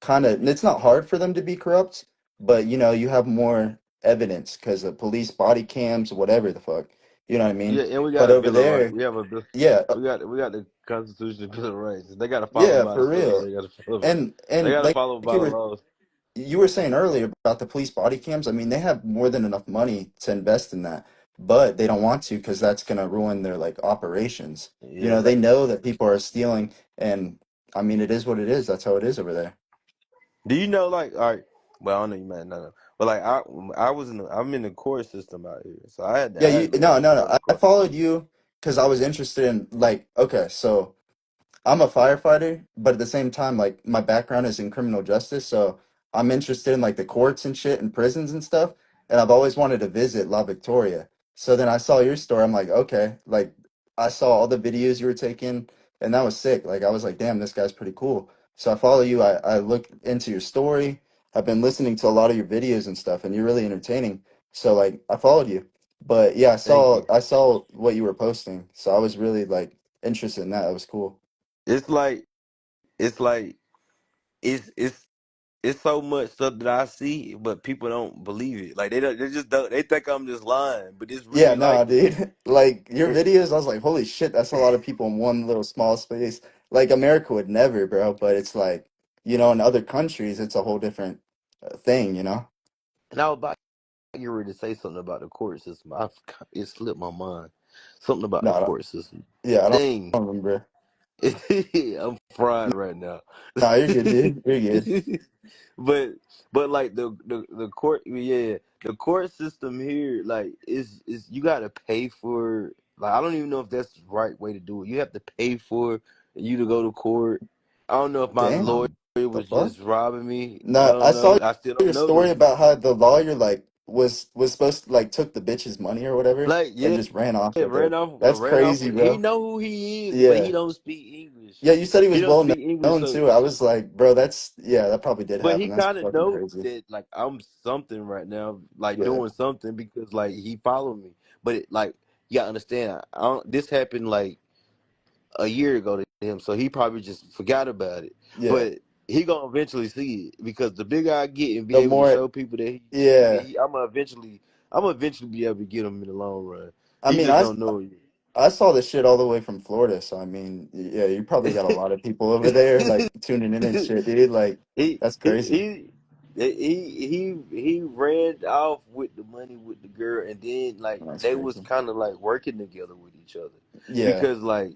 kind of it's not hard for them to be corrupt, but you have more evidence because of police body cams, whatever the fuck, you know what I yeah, mean? and we got But a over bill of rights. there, We have a bill. yeah, We got the Constitution and Bill of Rights. They got to follow yeah, by the for stuff that real. they got to follow by. They And got to like follow you by the were laws. you were saying earlier about the police body cams, I mean, they have more than enough money to invest in that, but they don't want to because that's going to ruin their like operations. Yeah, They know that people are stealing, and I mean, it is what it is. That's how it is over there. do you know, like, all right, well, I don't know you might not know, but like, I'm in the court system out here, so Yeah, I had to no, learn no, about no. the I court. followed you because I was interested in like, okay, so I'm a firefighter, but at the same time, like my background is in criminal justice, so I'm interested in like the courts and shit and prisons and stuff. And I've always wanted to visit La Victoria. So then I saw your story. I'm like, okay, like I saw all the videos you were taking, and that was sick. Like I was like, damn, this guy's pretty cool. So I follow you. I look into your story. I've been listening to a lot of your videos and stuff, and you're really entertaining. So like I followed you. But yeah, Thank you. I saw what you were posting. So I was really like interested in that. That was cool. It's like it's like it's it's it's so much stuff that I see, but people don't believe it. Like they just don't. They think I'm just lying, but it's Yeah, really no, like that. dude. Like your videos, I was like, holy shit, that's a lot of people in one little small space. Like America would never, bro. But it's like, in other countries, it's a whole different thing. And I was about to get ready to say something about the court system. It slipped my mind. Something about No, the I don't, court system. yeah, Dang, I don't remember. I'm fried right now. No, you're good, dude. You're good. but like the court, yeah, the court system here, like is you got to pay for. Like I don't even know if that's the right way to do it. You have to pay for you to go to court. I don't know if my lawyer Damn, the was fuck? just robbing me. I No, I don't saw know. I still your don't know story though. about how the lawyer like was supposed to like took the bitch's money or whatever Like and yeah, just ran off with ran it. off, That's ran off. crazy, He bro. know who he is, but he Yeah. don't speak English. Yeah, you said he He was don't well speak English, known so too. I was like, bro, that probably did but happen. he That's kind of fucking knows crazy. that like I'm something right now, like Yeah, doing something because like he followed me. But like you gotta understand, this happened like a year ago to him, so he probably just forgot about it. yeah. But he gonna eventually see it because the bigger I get and be The able to more, show people yeah. I'm gonna eventually be able to get him in the long run. I He mean, just don't know I saw this shit all the way from Florida, so I mean, yeah, you probably got a it. lot of people over there like tuning in and shit, dude. Like, he that's he crazy. he ran off with the money with the girl, and then like That's they was crazy. kind of like working together with each other Yeah, because like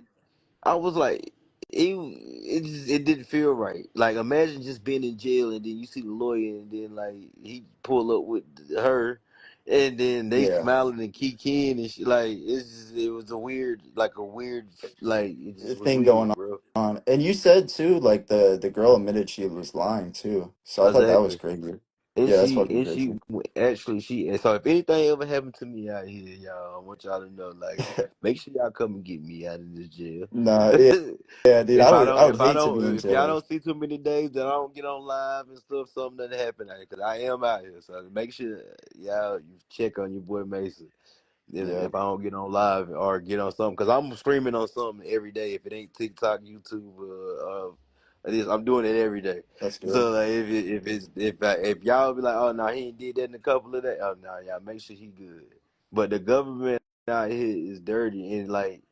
I was like. it didn't feel right. Like imagine just being in jail and then you see the lawyer and then like he pull up with her, and then they Yeah, smiling and kikiing and shit. Like it was a weird, like a weird, like it just was thing going weird, bro. on. And you said too, like the girl admitted she was lying too. So I thought that was Exactly. crazy. And Yeah, that's she fucking and crazy. she actually she and so if anything ever happened to me out here, y'all, I want y'all to know, like, make sure y'all come and get me out of this jail. Nah, yeah, yeah, dude. I would If I hate to be don't in if y'all jail. don't see too many days that I don't get on live and stuff, something doesn't happen out here, because I am out here. So make sure y'all you check on your boy Mason. Yeah, If I don't get on live or get on something, because I'm streaming on something every day. If it ain't TikTok, YouTube, I'm doing it every day. that's good. So like, if y'all be like, oh no, he ain't did that in a couple of days. Oh no, y'all make sure he good. But the government out here is dirty, and like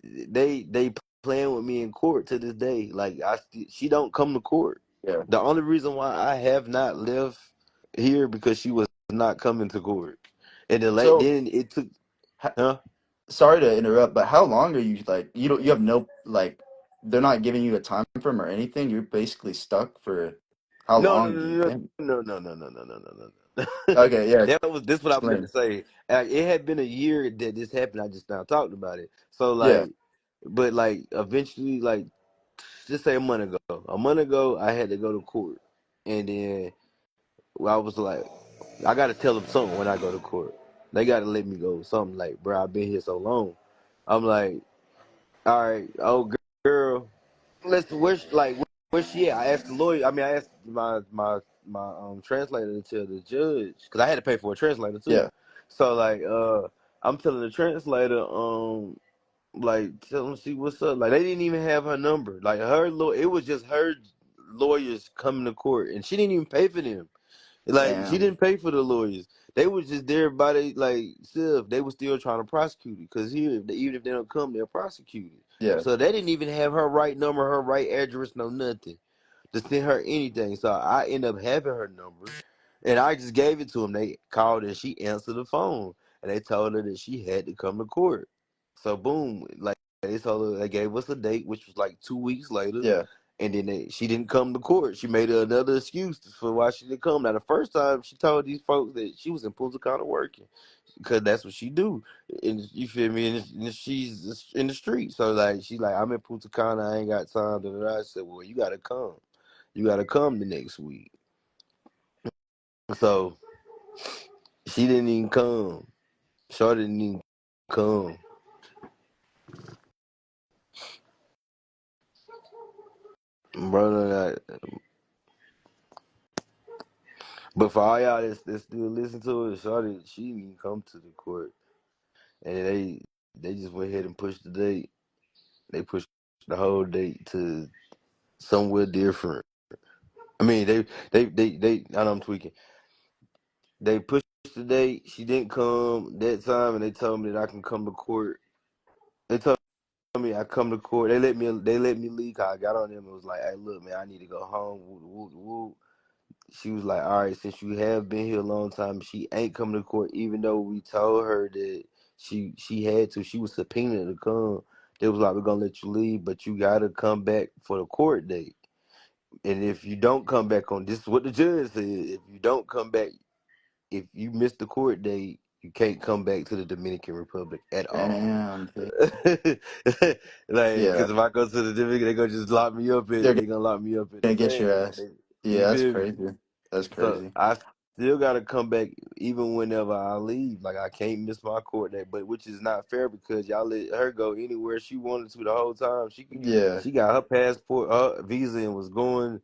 they playing with me in court to this day. Like she don't come to court. Yeah. The only reason why I have not left here because she was not coming to court, and So, then it took. ha- Huh? sorry to interrupt, but how long are you like? You don't. You have no like. They're not giving you a time frame or anything. You're basically stuck for how No, no, long do you no, think? no, no, no, no, no, no, no, no, no. Okay, yeah. That was this what I meant to Explain. say. It had been a year that this happened. I just now talked about it. So Yeah, like, but like eventually, like just say a month ago. A month ago, I had to go to court, and then I was like, I got to tell them something when I go to court. They got to let me go. Something like, bro, I've been here so long. I'm like, all right, oh girl, let's where's she at? I asked the lawyer. I mean, I asked my translator to tell the judge because I had to pay for a translator too. yeah, So like I'm telling the translator like tell them see what's up. Like they didn't even have her number. Like her lawyer, it was just her lawyers coming to court, and she didn't even pay for them. Like she damn, didn't pay for the lawyers. They was just there by they like still. They was still trying to prosecute it because here, even if they don't come, they'll prosecute it. yeah, So they didn't even have her right number, her right address, no nothing to send her anything. So I end up having her number, and I just gave it to them. They called and she answered the phone, and they told her that she had to come to court. So boom, like they told her they gave us a date, which was like 2 weeks later. yeah, And then she didn't come to court. She made another excuse for why she didn't come. Now the first time she told these folks that she was in Punta Cana working because that's what she do. And you feel me? And she's in the street, so like she like I'm in Punta Cana. I ain't got time. Da, da, da. I said, well, you gotta come. You gotta come the next week. So she didn't even come. Shorty didn't even come, brother. But for all y'all that still listen to it, Shorty, she didn't even come to the court. And they just went ahead and pushed the date. They pushed the whole date to somewhere different. I mean, they. I know I'm tweaking. They pushed the date. She didn't come that time, and they told me that I can come to court. They told me I come to court. They let me leave. 'Cause I got on them and was like, "Hey, look, man, I need to go home." Woo, woo, woo. She was like, "All right, since you have been here a long time, she ain't coming to court, even though we told her that she had to. She was subpoenaed to come. They was like, we're gonna let you leave, but you gotta come back for the court date. And if you don't come back on this is what the judge said. If you don't come back, if you miss the court date, you can't come back to the Dominican Republic at all." damn, dude. Like, Yeah, because if I go to the Dominican, they gonna just lock me up. they're They gonna lock me up in the gonna get your sand. ass. You Yeah, that's feel me? crazy. That's So crazy. I still gotta come back even whenever I leave. Like I can't miss my court date, but which is not fair because y'all let her go anywhere she wanted to the whole time. Yeah, She got her passport, her visa, and was going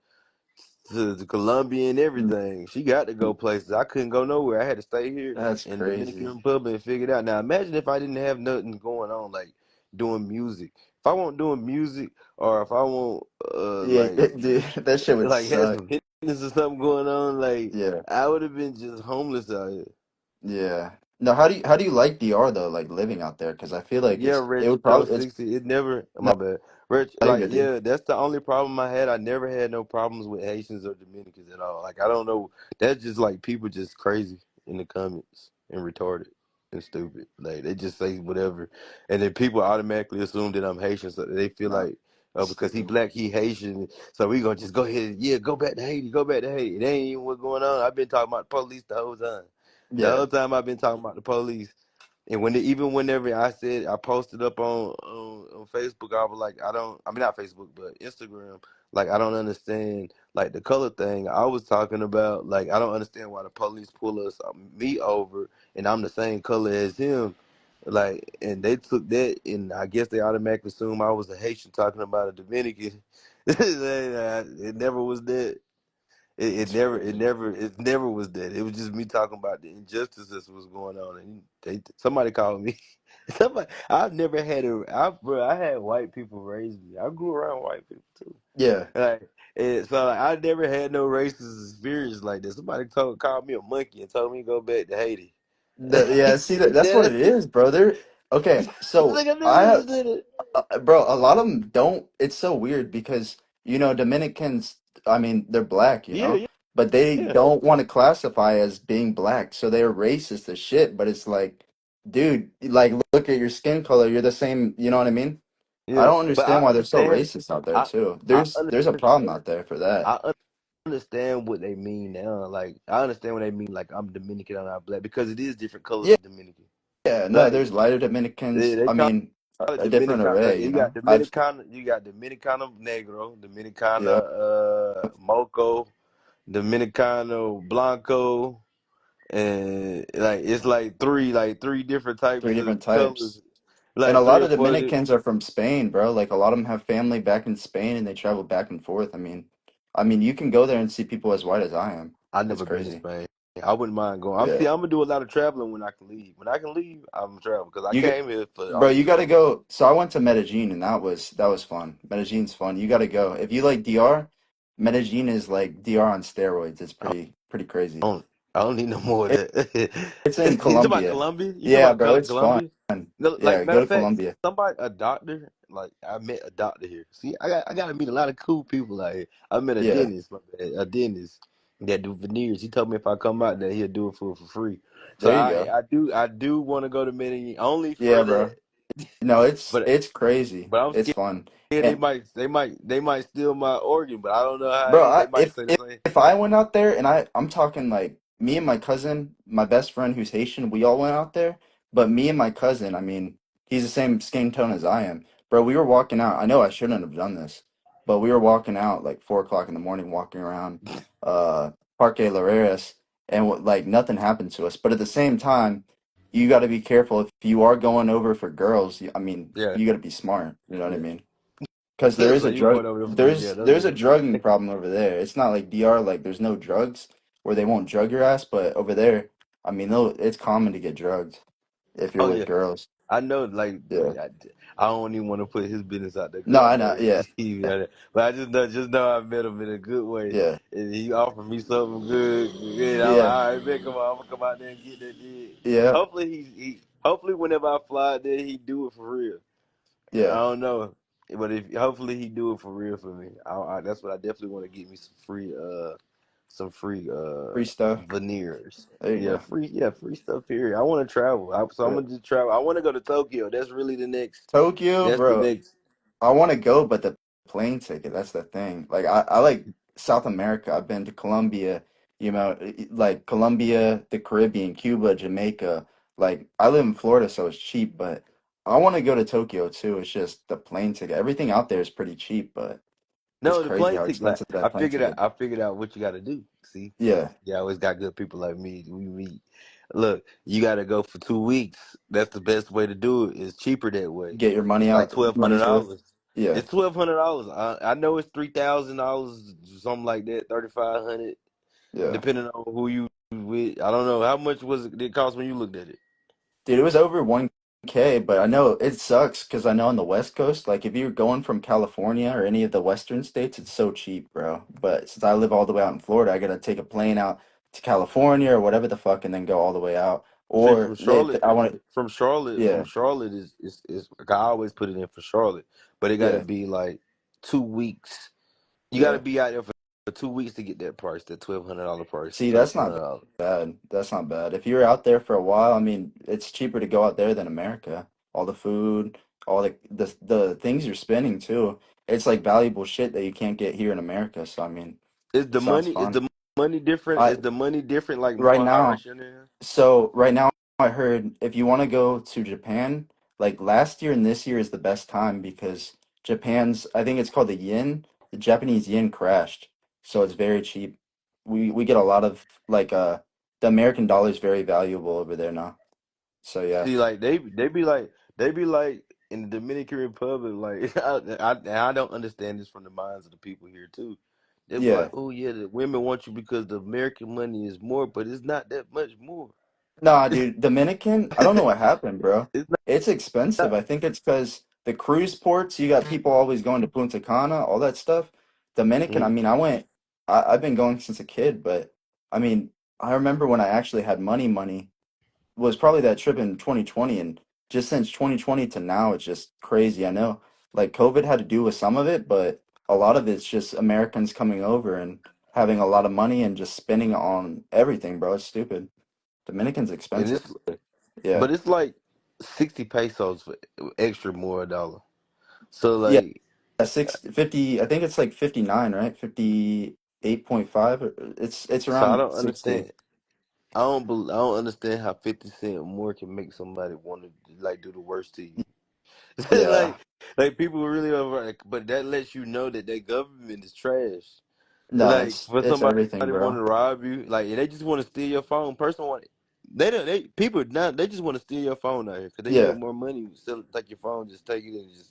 to Colombia and mm, everything. She got to go places. I couldn't go nowhere. I had to stay here that's in Dominican crazy. Republic and figure it out. Now imagine if I didn't have nothing going on, like doing music. If I want doing music, or if I want Yeah, dude, that shit would like had suck. some fitness or something going on, like Yeah, I would have been just homeless out here. yeah. No, how do you like DR though? Like living out there? Because I feel like Yeah, it would Retro probably it's 60. It never, oh, no, my bad. Rich, you're like, good, dude. yeah, that's the only problem I had. I never had no problems with Haitians or Dominicans at all. Like, I don't know. That's just like people just crazy in the comments and retarded and stupid. Like, they just say whatever. And then people automatically assume that I'm Haitian. So they feel No, like Oh, because he black, he Haitian. So we gonna just go ahead and yeah, go back to Haiti, go back to Haiti. It ain't even what's going on. I've been talking about the police the whole time. The Yeah. whole time I've been talking about the police. And even whenever I said I posted up on Facebook, I was like, I mean not Facebook, but Instagram, like I don't understand like the color thing. I was talking about like I don't understand why the police pull me over and I'm the same color as him. Like and they took that and I guess they automatically assumed I was a Haitian talking about a Dominican. It never was that. It's crazy. It never was that. It was just me talking about the injustice that was going on, and somebody called me. Somebody, I've never had bro. I had white people raise me. I grew around white people too. Yeah. Like, and so like, I never had no racist experience like this. Somebody called me a monkey and told me to go back to Haiti. Yeah, see that's what it is, brother. Okay, so Like I never I have understood it. bro, a lot of them don't. It's so weird because Dominicans, I mean, they're black, Yeah, yeah, but they yeah, don't want to classify as being black, so they're racist as shit. But it's like, dude, like look at your skin color, you're the same. You know what I mean? I yeah. don't But understand I why they're so understand. racist out there I too. I There's a problem understand. out there for that. I understand what they mean now. Like I understand what they mean. Like I'm Dominican, I'm not black because it is different colors Yeah, of Dominican. yeah, no, Like there's lighter Dominicans. they I call mean, it a different Dominican. Like array. you got Dominicano Negro, Yeah, Dominicana Moco, Dominicano Blanco, and like it's like three different three types of different colors. types. And a Like three lot or of four. Dominicans are from Spain, bro. Like a lot of them have family back in Spain and they travel back and forth. I mean, you can go there and see people as white as I am. I've It's never been to crazy. Spain. I wouldn't mind going. Yeah. I'm gonna do a lot of traveling when I can leave. When I can leave, I'm gonna travel because I You get, came here for bro, only you for got to 2 weeks. go. So I went to Medellin and that was fun. Medellin's fun. You got to go. If you like DR, Medellin is like DR on steroids. It's pretty I crazy. don't, I don't need no more of It, that. it's in You talking about Colombia. Colombia? You talking Yeah, about bro, it's fun. Colombia? No, like Yeah, matter go of to fact, Colombia. somebody a doctor. Like I met a doctor here. See, I got to meet a lot of cool people out here. I met Yeah, a dentist that do veneers. He told me if I come out there, he'll do it for free. So there you go. I do want to go to Medellin only Yeah, for that. bro. No, it's But it's crazy. but I'm It's scared. fun. They And they might steal my organ, but I don't know how. bro, They might if, say the if same. if I went out there and I'm talking like me and my cousin, my best friend who's Haitian, we all went out there. But me and my cousin, I mean, he's the same skin tone as I am. Bro, we were walking out. I know I shouldn't have done this, but we were walking out like 4 o'clock in the morning, walking around Parque Laureles, and like nothing happened to us. But at the same time, you got to be careful if you are going over for girls. I mean, Yeah, you got to be smart. You know what I yeah. mean? Because there is So a you drug going over there for the yeah? there's a drugging problem over there. It's not like DR, like there's no drugs where they won't drug your ass, but over there, I mean, it's common to get drugged if you're Oh with yeah, girls. I know. Like Yeah. I don't even want to put his business out there No, because I I know know. he, Yeah. he got it. But I just know I met him in a good way, Yeah. and he offered me something good. Good. I'm like, Yeah. all right, man, come on, I'm gonna come out there and get that. Did. Yeah. Hopefully hopefully whenever I fly out there, he do it for real. I Yeah. don't know, but if hopefully he do it for real for me. That's what I definitely want to get me some free Free stuff. veneers. There you go. Yeah, free stuff. Period. I want to travel, so I'm Yeah. gonna just travel. I want to go to Tokyo. That's really the next. Tokyo, That's the bro. next. I want to go, but the plane ticket, that's the thing. Like I like South America. I've been to Colombia, like Colombia, the Caribbean, Cuba, Jamaica. Like I live in Florida, so it's cheap, but I want to go to Tokyo too. It's just the plane ticket. Everything out there is pretty cheap, but it's No, the crazy plane how ticket. Like expensive that plane ticket. I figured out what you got to do. See, Yeah, you always got good people like me. We meet. Look, you got to go for 2 weeks. That's the best way to do it. It's cheaper that way. get your money It's like out, twelve hundred money's worth. dollars. Yeah, It's $1,200. I know it's $3,000, something like that, 3,500, yeah. depending on who you with. I don't know how much was it cost when you looked at it. Dude, it was over 1K, but I know it sucks because I know on the West Coast, like if you're going from California or any of the Western states, it's so cheap, bro. But since I live all the way out in Florida, I gotta take a plane out to California or whatever the fuck and then go all the way out. See, Or if I want to, From yeah, Charlotte is like I always put it in for Charlotte, but it got to yeah, be like 2 weeks. You got to yeah. be out there for 2 weeks to get that price, that $1,200 price, See, twelve that's hundred not dollars. bad. That's not bad. If you're out there for a while, I mean, it's cheaper to go out there than America. All the food, all the things you're spending too. It's like valuable shit that you can't get here in America. So I mean, Is the sounds money is fun. the money different? I Is the money different like right more now. harsh in there? So right now, I heard if you want to go to Japan, like last year and this year is the best time because Japan's, I think it's called the yen. The Japanese yen crashed, so it's very cheap. We get a lot of like the American dollar is very valuable over there now. So yeah, See, like they be like in the Dominican Republic, like I don't understand this from the minds of the people here too. They be like, yeah. oh yeah, the women want you because the American money is more, but it's not that much more. Nah, dude, Dominican, I don't know what happened, bro. It's It's expensive. not. I think it's because the cruise ports, you got people always going to Punta Cana, all that stuff. Dominican, I Mm. mean, I've been going since a kid, but I mean, I remember when I actually had money, was probably that trip in 2020. And just since 2020 to now, it's just crazy. I know, like, COVID had to do with some of it, but a lot of it's just Americans coming over and having a lot of money and just spending it on everything, bro. It's stupid. Dominican's And expensive. it's Yeah. but it's like 60 pesos for extra more a dollar. So Yeah. like, 650, I think it's like 59, right? 58.5. It's so I around don't 60. understand. I don't understand how 50 cent more can make somebody want to like do the worst to you. Yeah. like like people really over, but that lets you know that their government is trash. No, Like it's for it's somebody everything, want bro. to rob you, like they just want to steal your phone. Person want they don't they people now they just want to steal your phone out here because they make Yeah. more money. Sell take your phone, just take it and just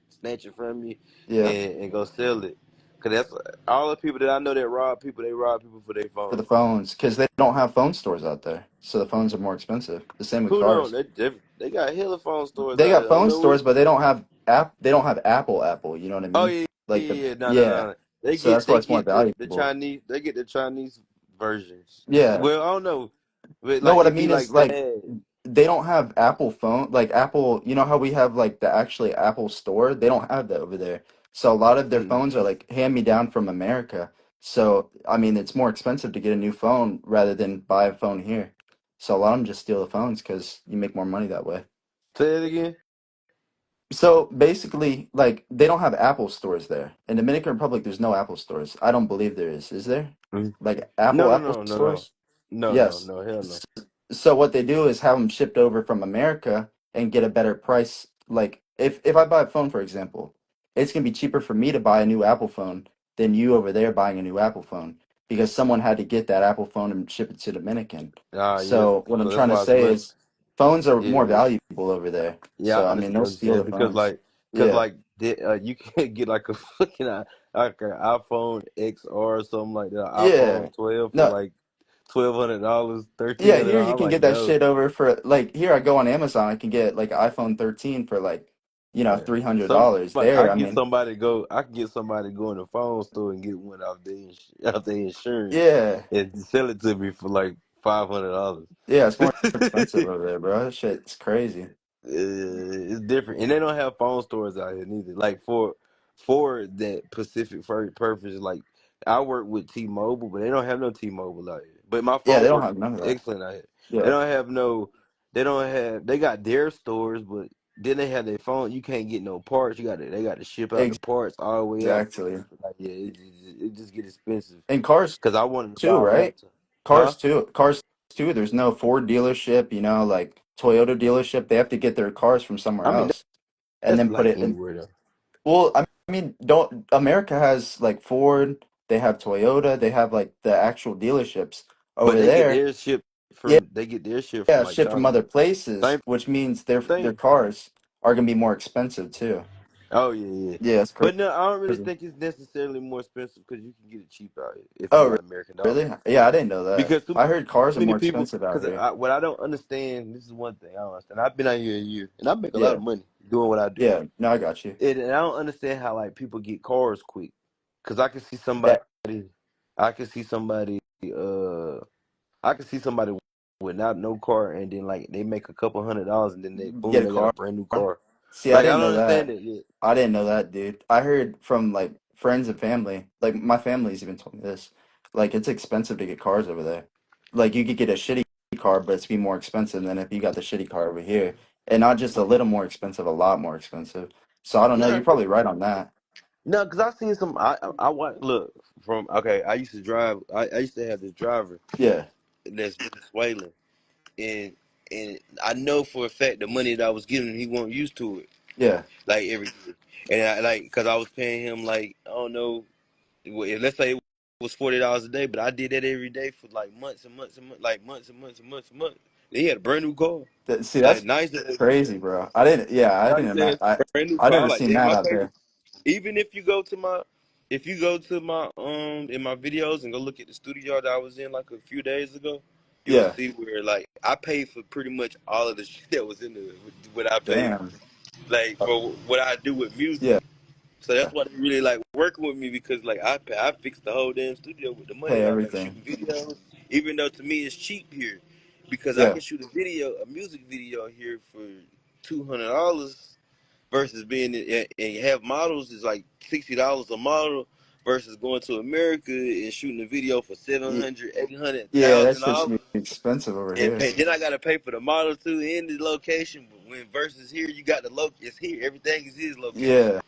snatch it from you Yeah. and go sell it. Cause that's all the people that I know that rob people. They rob people for their For the phone. phones, because they don't have phone stores out there. So the phones are more expensive. The same with Who don't? cars. They got hella phone stores They out got here. I don't phone know what. stores, but they don't have Apple, you know what I Oh mean? yeah, yeah, Like yeah. No, no, yeah. no. They So get that's why they it's more get the valuable. Chinese. They get the Chinese versions. Yeah. Well, I don't know, but No, like what I it be mean is like like bad. they don't have Apple phone like Apple, you know how we have like the actually Apple store? They don't have that over there. So a lot of their Mm. phones are like hand me down from America. So I mean it's more expensive to get a new phone rather than buy a phone here. So a lot of them just steal the phones because you make more money that way. Say it again. So basically, like they don't have Apple stores there. In Dominican Republic, there's no Apple stores. I don't believe there is. Is there? Mm. Like No, no, Apple no, no, no, stores? no, no, Yes. no. Hell no. So what they do is have them shipped over from America and get a better price. Like if I buy a phone, for example, it's gonna be cheaper for me to buy a new Apple phone than you over there buying a new Apple phone because someone had to get that Apple phone and ship it to Dominican. Ah, yeah. So what I'm So that's trying to why it's say much. is phones are more Yeah, valuable over there. yeah. So I I mean they'll understand what you're steal saying the phones. because Yeah. like you can't get like a fucking like an iPhone XR or something like that. Yeah. iPhone 12 for No, like $1,200, thirteen yeah, hundred here you dollars. I'm can like, get that no. shit over for like here I go on Amazon, I can get like iPhone 13 for like, Man, $300. somebody, There, I mean, I can get somebody to go in the phone store and get one off their insurance yeah. and sell it to me for like $500. Yeah, it's more expensive over there, bro. That shit's crazy. It's different, and they don't have phone stores out here neither. Like for that specific purpose, like I work with T-Mobile, but they don't have no T-Mobile out here. But my Yeah, they phone don't works have none of that. excellent out here. They Yeah, don't have no, they don't have. They got their stores, but then they have their phone. You can't get no parts. They got to ship out the parts all the way out. exactly. Like yeah, it just get expensive And cars because I wanted to too, buy a right? laptop, huh? Cars too. There's no Ford dealership, like Toyota dealership. They have to get their cars from somewhere I mean else and that's then put like it in. anywhere though. Well, I mean, don't America has like Ford, they have Toyota, they have like the actual dealerships But over there. Yeah, they get their ship from yeah, like ship from China. other places, Same which means their thing. cars are gonna be more expensive too. Oh yeah, yeah. Yeah, it's But no, I don't really crazy. think it's necessarily more expensive because you can get it cheap out here if you Oh, got American dollars. really? Yeah, I didn't know that. Because too I heard cars are many more people, expensive out here. what I don't understand, this is one thing I don't understand. I've been out here a year and I make a lot Yeah, of money doing what I do. yeah. No, I got you. And I don't understand how like people get cars quick. Because That I can see somebody, I can see somebody without no car and then like they make a couple $100 and then they boom, get a they got a car. brand new car. See, I Like I didn't don't know understand that. it yet. I didn't know that, dude. I heard from like friends and family. Like my family's even told me this. Like it's expensive to get cars over there. Like you could get a shitty car, but it's be more expensive than if you got the shitty car over here. and not just a little more expensive, a lot more expensive. So I don't know. You're Yeah. probably right on that. No, because I seen some. I want look from. Okay, I used to drive. I used to have this driver Yeah, that's Venezuelan, and and I know for a fact the money that I was giving him, he wasn't used to it. yeah, Like every day, and I like because I was paying him like I don't know. Let's say it was $40 a day, but I did that every day for like months and months and months, like months and months and months and months. He had a brand new car, See, like that's nice, crazy, bro. I didn't. Yeah, I didn't. nice ass brand new I car. never Like seen damn, that I out paid. there. Even if you go to my in my videos and go look at the studio that I was in like a few days ago, you'll Yeah, see where like I paid for pretty much all of the shit that was in the what I paid damn. like for what I do with music. Yeah, So that's why they really like working with me because like I fixed the whole damn studio with the money pay that I make everything. shooting videos. Even though to me it's cheap here, because I Yeah, can shoot a music video here for $200 versus being and have models is like $60 a model versus going to America and shooting a video for seven Y- hundred, eight hundred yeah. That thousand shit's dollars expensive over and here. pay. Then I gotta pay for the model too and the location. But when versus here, you got the it's here. Everything is his location. Yeah,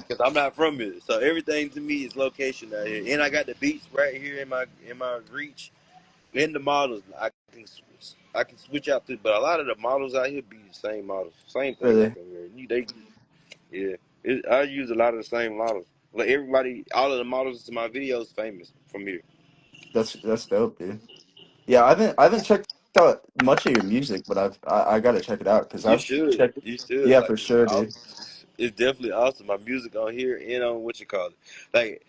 Cause I'm not from here, so everything to me is location out here. And I got the beach right here in my reach. And the models, I can switch out to, but a lot of the models out here be the same models, same thing like really. over here. Yeah, I use a lot of the same models. Like everybody, all of the models to my videos famous from here. That's dope, dude. Yeah, I haven't checked out much of your music, but I gotta check it out because I've checked. You should. Yeah, Like for sure, dude. it's definitely awesome. My music on here and on what you call it. Like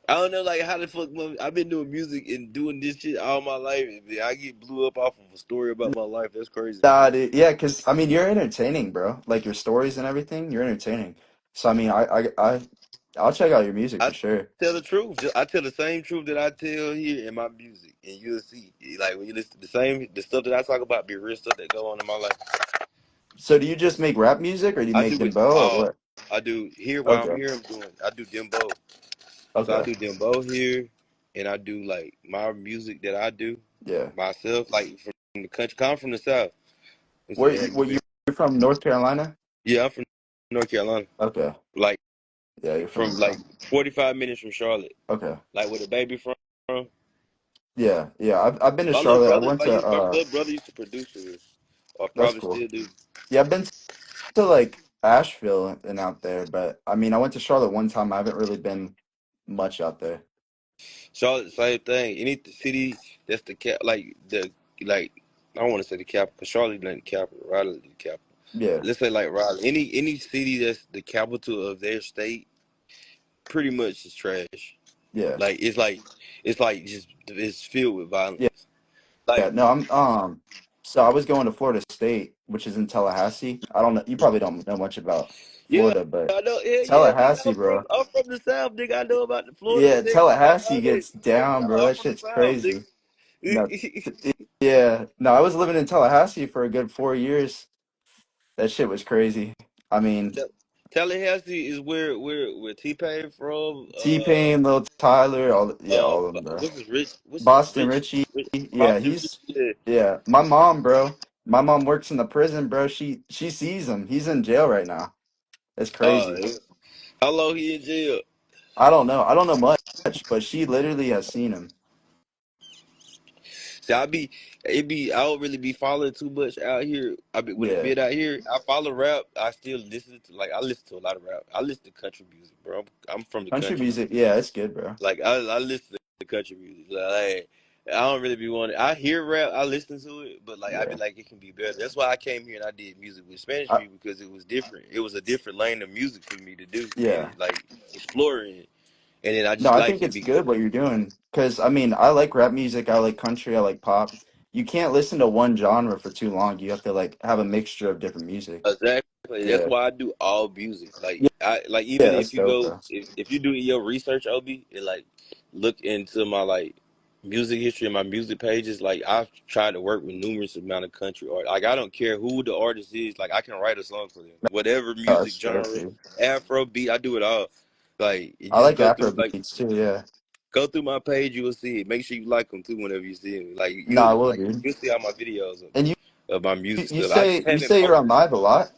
I don't know, like how the fuck I've been doing music and doing this shit all my life. And I get blew up off of a story about my life. That's crazy. Nah, dude. Yeah, because I mean, you're entertaining, bro. Like your stories and everything, you're entertaining. So I mean, I'll check out your music I for sure. tell the truth. I tell the same truth that I tell here in my music, and you'll see. Like when you listen to the stuff that I talk about, be real stuff that go on in my life. So do you just make rap music, or do you I make do it dembow, or all. what? I do here while I'm Okay, here. I do dembo. So I okay, do dembo here, and I do like my music that I do yeah. myself, like from the country. 'Cause I'm from the South, and so Where they you, have you're from North Carolina? yeah, I'm from North Carolina, Okay, like yeah, you're from from the like South. 45 minutes from Charlotte, Okay, like where the baby from. yeah, yeah. I've been to Charlotte. I went to My little brother used to produce for this, or That's probably cool. still do. Yeah, I've been to like Asheville and out there, but I mean, I went to Charlotte one time. I haven't really been much out there. Charlotte, same thing. Any city that's the cap, like I don't want to say the capital, because Charlotte ain't the capital, Raleigh the capital. Yeah, Let's say like Raleigh. Any city that's the capital of their state, pretty much is trash. yeah, Like it's like just it's filled with yeah, violence. yeah. Like No, so I was going to Florida State, which is in Tallahassee. I don't know. You probably don't know much about yeah, Florida, but I know. Yeah, yeah, nigga. Tallahassee, bro. I'm from the South, nigga. I know about the Florida Yeah, State. Tallahassee gets down, bro. I'm That from the shit's South, crazy. No, nigga. yeah. No, I was living in Tallahassee for a good 4 years. That shit was crazy. I mean, Tallahassee is where T Pain from. T-Pain, Lil Tyler, all of them, bro. What's his rich? Boston Richie, yeah, Boston he's Rich? Yeah. yeah. My mom, bro. My mom works in the prison, bro. She sees him. He's in jail right now. It's crazy. Yeah. How long he in jail? I don't know. I don't know much, but she literally has seen him. See, I don't really be following too much out here. I be with a Yeah, bit out here. I follow rap. I still listen to I listen to a lot of rap. I listen to country music, bro. I'm from the country country. music. Yeah, it's good, bro. Like I listen to country music. Like I don't really be wanting. I hear rap. I listen to it, but like I be Yeah, like it can be better. That's why I came here and I did music with Spanish I, music because it was different. It was a different lane of music for me to do yeah. and like exploring. And then I No, just I like think it it's because good what you're doing. Cause I mean, I like rap music. I like country. I like pop. You can't listen to one genre for too long. You have to like have a mixture of different music. exactly that's Yeah, why I do all music. yeah, Even yeah. if That's you dope, go bro. if you do your research, Obi, and like look into my like music history and my music pages, like I've tried to work with numerous amount of country art. Like I don't care who the artist is, like I can write a song for them. Whatever Oh, music that's dope, genre, dude. Afro beat, I do it all. Like you I just like Afro beats too. Yeah. go through my page, you will see it. Make sure you like them too whenever you see them. Like No, I will, dude. you'll see all my videos. And of my music You stuff. I just say haven't you're on posted. live a lot?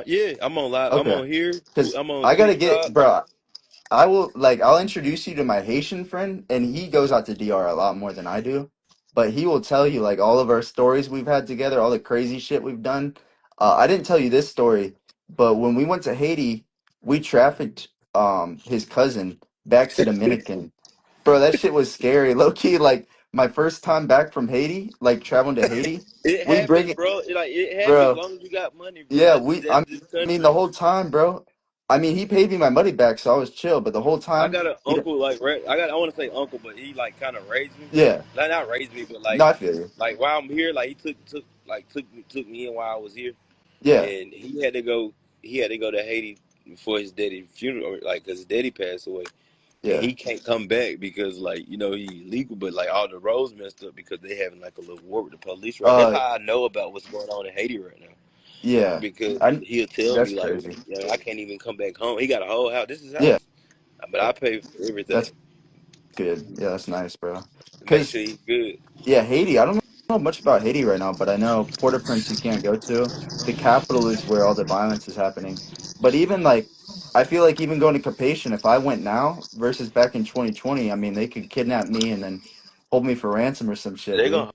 Yeah, I'm on live. I'm Okay. on here. Because I'm on I gotta get, TikTok. bro. I will like I'll introduce you to my Haitian friend, and he goes out to DR a lot more than I do. But he will tell you like all of our stories we've had together, all the crazy shit we've done. I didn't tell you this story, but when we went to Haiti, we trafficked his cousin back to Dominican. Bro, that shit was scary. Low key, like my first time back from Haiti, like traveling to Haiti, It we bring happens, it, bro. It happens as bro. long as you got money, bro. Yeah, That's I this mean, the country. whole time, bro. I mean, he paid me my money back, so I was chill. But the whole I time, got an he, uncle like I want to say uncle, but he like kind of raised me. yeah, Like not raised me, but no, I feel you. like while I'm here, like he took me in while I was here, Yeah, and he had to go to Haiti for his daddy funeral, like because his daddy passed away, and yeah, he can't come back because like he illegal, but like all the roads messed up because they having like a little war with the police. Right, that's uh, how I know about what's going on in Haiti right now yeah. because I he'll tell That's me like, crazy. I can't even come back home. He got a whole house. This is his Yeah, house, but I pay for everything that's good. Yeah, that's nice, bro. to make Cause sure he's good. yeah, Haiti. I don't know much about Haiti right now, but I know Port-au-Prince you can't go to. The capital is where all the violence is happening. But even like, I feel like even going to Capation, if I went now versus back in 2020, I mean, they could kidnap me and then hold me for ransom or some shit, They dude. gonna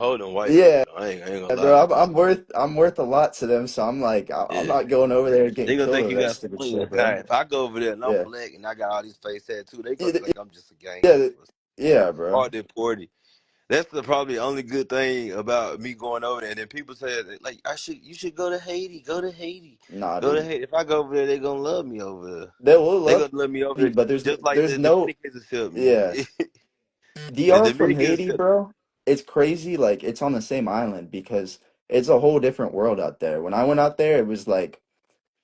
hold them white people Yeah, though. I ain't gonna lie. bro, I'm worth a lot to them, so I'm like I'm Yeah. not going over there and getting They gonna killed think over you that got stupid money. shit, Now, bro. if I go over there and I'm Yeah, black and I got all these face tattoos, they gonna yeah, think I'm just a gangster yeah, or yeah, bro. hard deported. That's the probably only good thing about me going over there. And then people say like you should go to Haiti, Nah, go to dude, Haiti. If I go over there, they gonna love me over there. they will They love gonna love me over me, there but just like there's the no Dominicans accept me. yeah. The DR from Dominicans Haiti, accept. bro. It's crazy. Like it's on the same island because it's a whole different world out there. When I went out there, it was like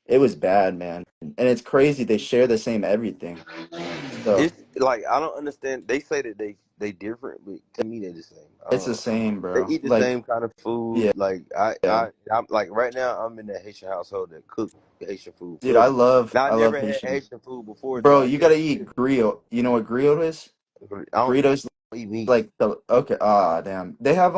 it was bad, man. And it's crazy. They share the same everything. So It's like I don't understand. They say that they different, but to me they're the same. I it's don't the know. same, They bro. eat the Like same kind of food. yeah, Like yeah. I'm like right now. I'm in that Haitian household that cook Haitian food Dude, for me. Now I I love never had Haitian. Haitian food before until Bro, I you came gotta eat here. griot. You know what griot is? I don't Griot's eat meat. like the okay. Ah, damn. They have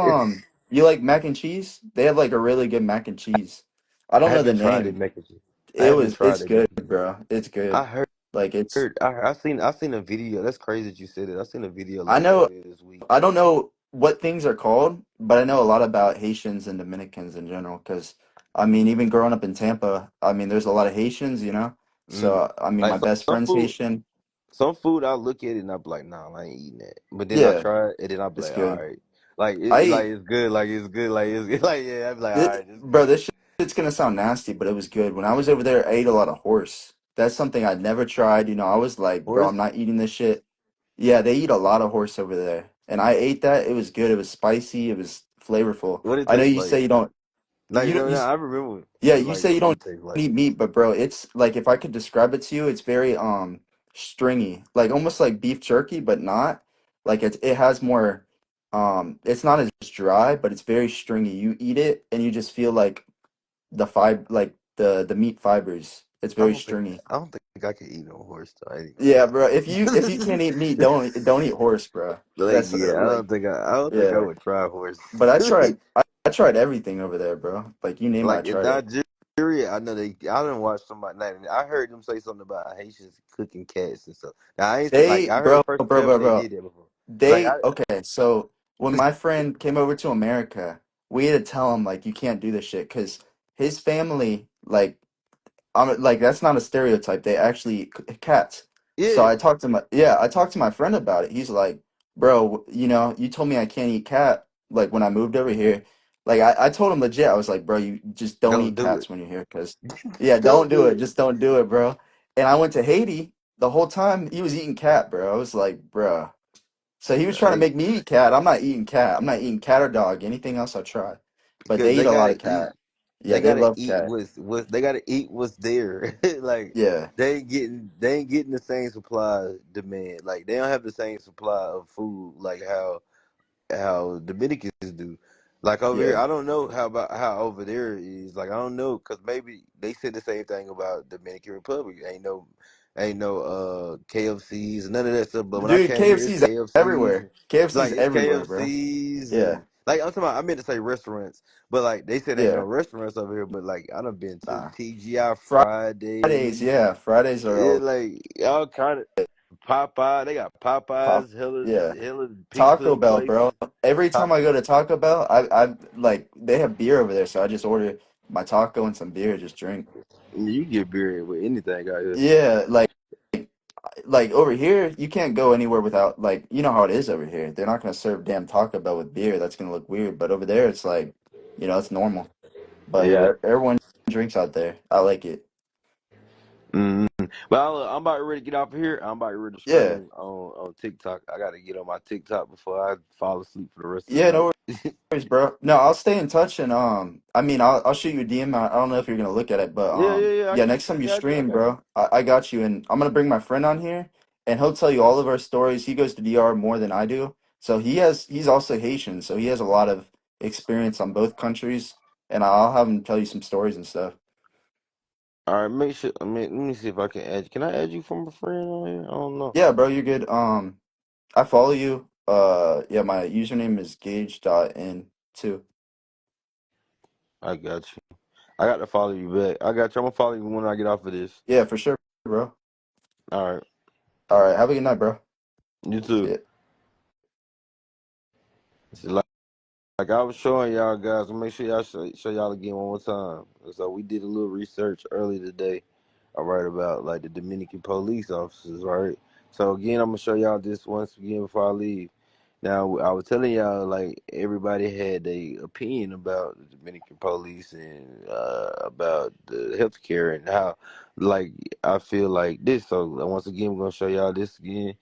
You like mac and cheese? They have like a really good mac and cheese. I I don't know the haven't tried it name. mac and cheese. I haven't tried It's it mac good, and cheese. bro. It's I good. heard. Like it's I seen a video. That's crazy that you said it. I seen a video I like know earlier this week. I don't know what things are called, but I know a lot about Haitians and Dominicans in general. Because I mean, even growing up in Tampa, I mean, there's a lot of Haitians, you know. Mm. So I mean, Like my best some friend's food. Haitian. Some food I look at it and I be like, nah, I ain't eating that. But then I Yeah, try it and then I be it's like, all good. right, like I it's good, like it's like yeah, I be like, all right, it's Bro, good. this shit's gonna sound nasty, but it was good. When I was over there, I ate a lot of horse. That's something I'd never tried. You know, I was like, bro, I'm Horse, not eating this shit. Yeah, they eat a lot of horse over there, and I ate that. It was good. It was spicy. It was flavorful. what it I know tastes you like? say you don't. Like no, You no, I remember Yeah, you like say you what don't it tastes like. eat meat, but bro, it's like if I could describe it to you, it's very stringy, like almost like beef jerky, but not. Like it has more it's not as dry, but it's very stringy. You eat it and you just feel like the meat fibers. It's I very don't think stringy. I don't think I can eat no horse though. I ain't gonna Yeah, bro. If you lie. can't eat meat, don't eat horse, bro. Like That's yeah, like I don't think I yeah. would try horse. But I tried everything over there, bro. Like you name it, I Like in tried it. Nigeria, I know I didn't watch somebody. Like, I heard them say something about Haitians cooking cats and stuff. Now I ain't say like They, I heard a bro, person bro, tell me bro, they bro. did that before. Like They okay. So when my friend came over to America, we had to tell him like you can't do this shit because his family like I'm like that's not a stereotype. They actually eat cats. So yeah, I talked to my friend about it. He's like, bro, you know, you told me I can't eat cat like when I moved over here. Like I told him legit. I was like, bro, you just don't don't eat do it. cats when you're here because yeah, don't Don't do do it. it. Just don't do it, bro. And I went to Haiti the whole time he was eating cat, bro. I was like, bro. So he was trying to Hey, make me eat cat. I'm not eating cat. I'm not eating cat or dog. Anything else I'll try. But because they eat a lot of cat. Yeah, they they gotta love eat cat. what they gotta eat what's there. Like Yeah, they ain't getting the same supply demand. Like they don't have the same supply of food like how Dominicans do. Like over here, yeah, I don't know how over there is. Like I don't know because maybe they said the same thing about Dominican Republic. Ain't no KFCs, none of that stuff. But when I dude. came here, it's KFC's KFCs, everywhere. and KFC's like it's everywhere, bro. KFCs Yeah, and Like I'm talking about, I meant to say restaurants, but like they said ain't no Yeah, restaurants over here. But like I done been to nah. TGI Fridays, Fridays, yeah, Fridays are yeah, all like all kind of Popeye. They got pop. Popeyes, hella Yeah, hella Taco pizza Bell, bro. places. Every time I Taco. go to Taco Bell, I like they have beer over there, so I just order my taco and some beer, just drink. You get beer with anything out here. Yeah, like over here, you can't go anywhere without like you know how it is over here. They're not gonna serve damn Taco Bell with beer. That's gonna look weird. But over there, it's like it's normal. But Yeah. yeah, everyone drinks out there. I like it. Mm. But I'm about ready to get off of here. I'm about ready to Yeah, stream on TikTok. I got to get on my TikTok before I fall asleep for the rest of the yeah, night. no worries, bro. No, I'll stay in touch and I mean, I'll shoot you a DM. I don't know if you're gonna look at it, but Yeah, yeah, yeah. yeah, next I time you got you. I stream, got you. bro, I got you, and I'm gonna bring my friend on here, and he'll tell you all of our stories. He goes to DR more than I do, so he's also Haitian, so he has a lot of experience on both countries, and I'll have him tell you some stories and stuff. All right, make sure. I mean, let me see if I can add. Can I add you from a friend on here? I don't know. Yeah, bro, you're good. I follow you. Yeah, my username is gauge.in too. I got you. I got to follow you back. I got you. I'm gonna follow you when I get off of this. Yeah, for sure, bro. All right. All right, have a good night, bro. You See too. ya. See, like I was showing y'all guys, I'll make sure y'all show y'all again one more time. So we did a little research earlier today, all right, about like the Dominican police officers, right? So again, I'm gonna show y'all this once again before I leave. Now I was telling y'all like everybody had their opinion about the Dominican police and about the healthcare and how like I feel like this. So once again, we're gonna show y'all this again.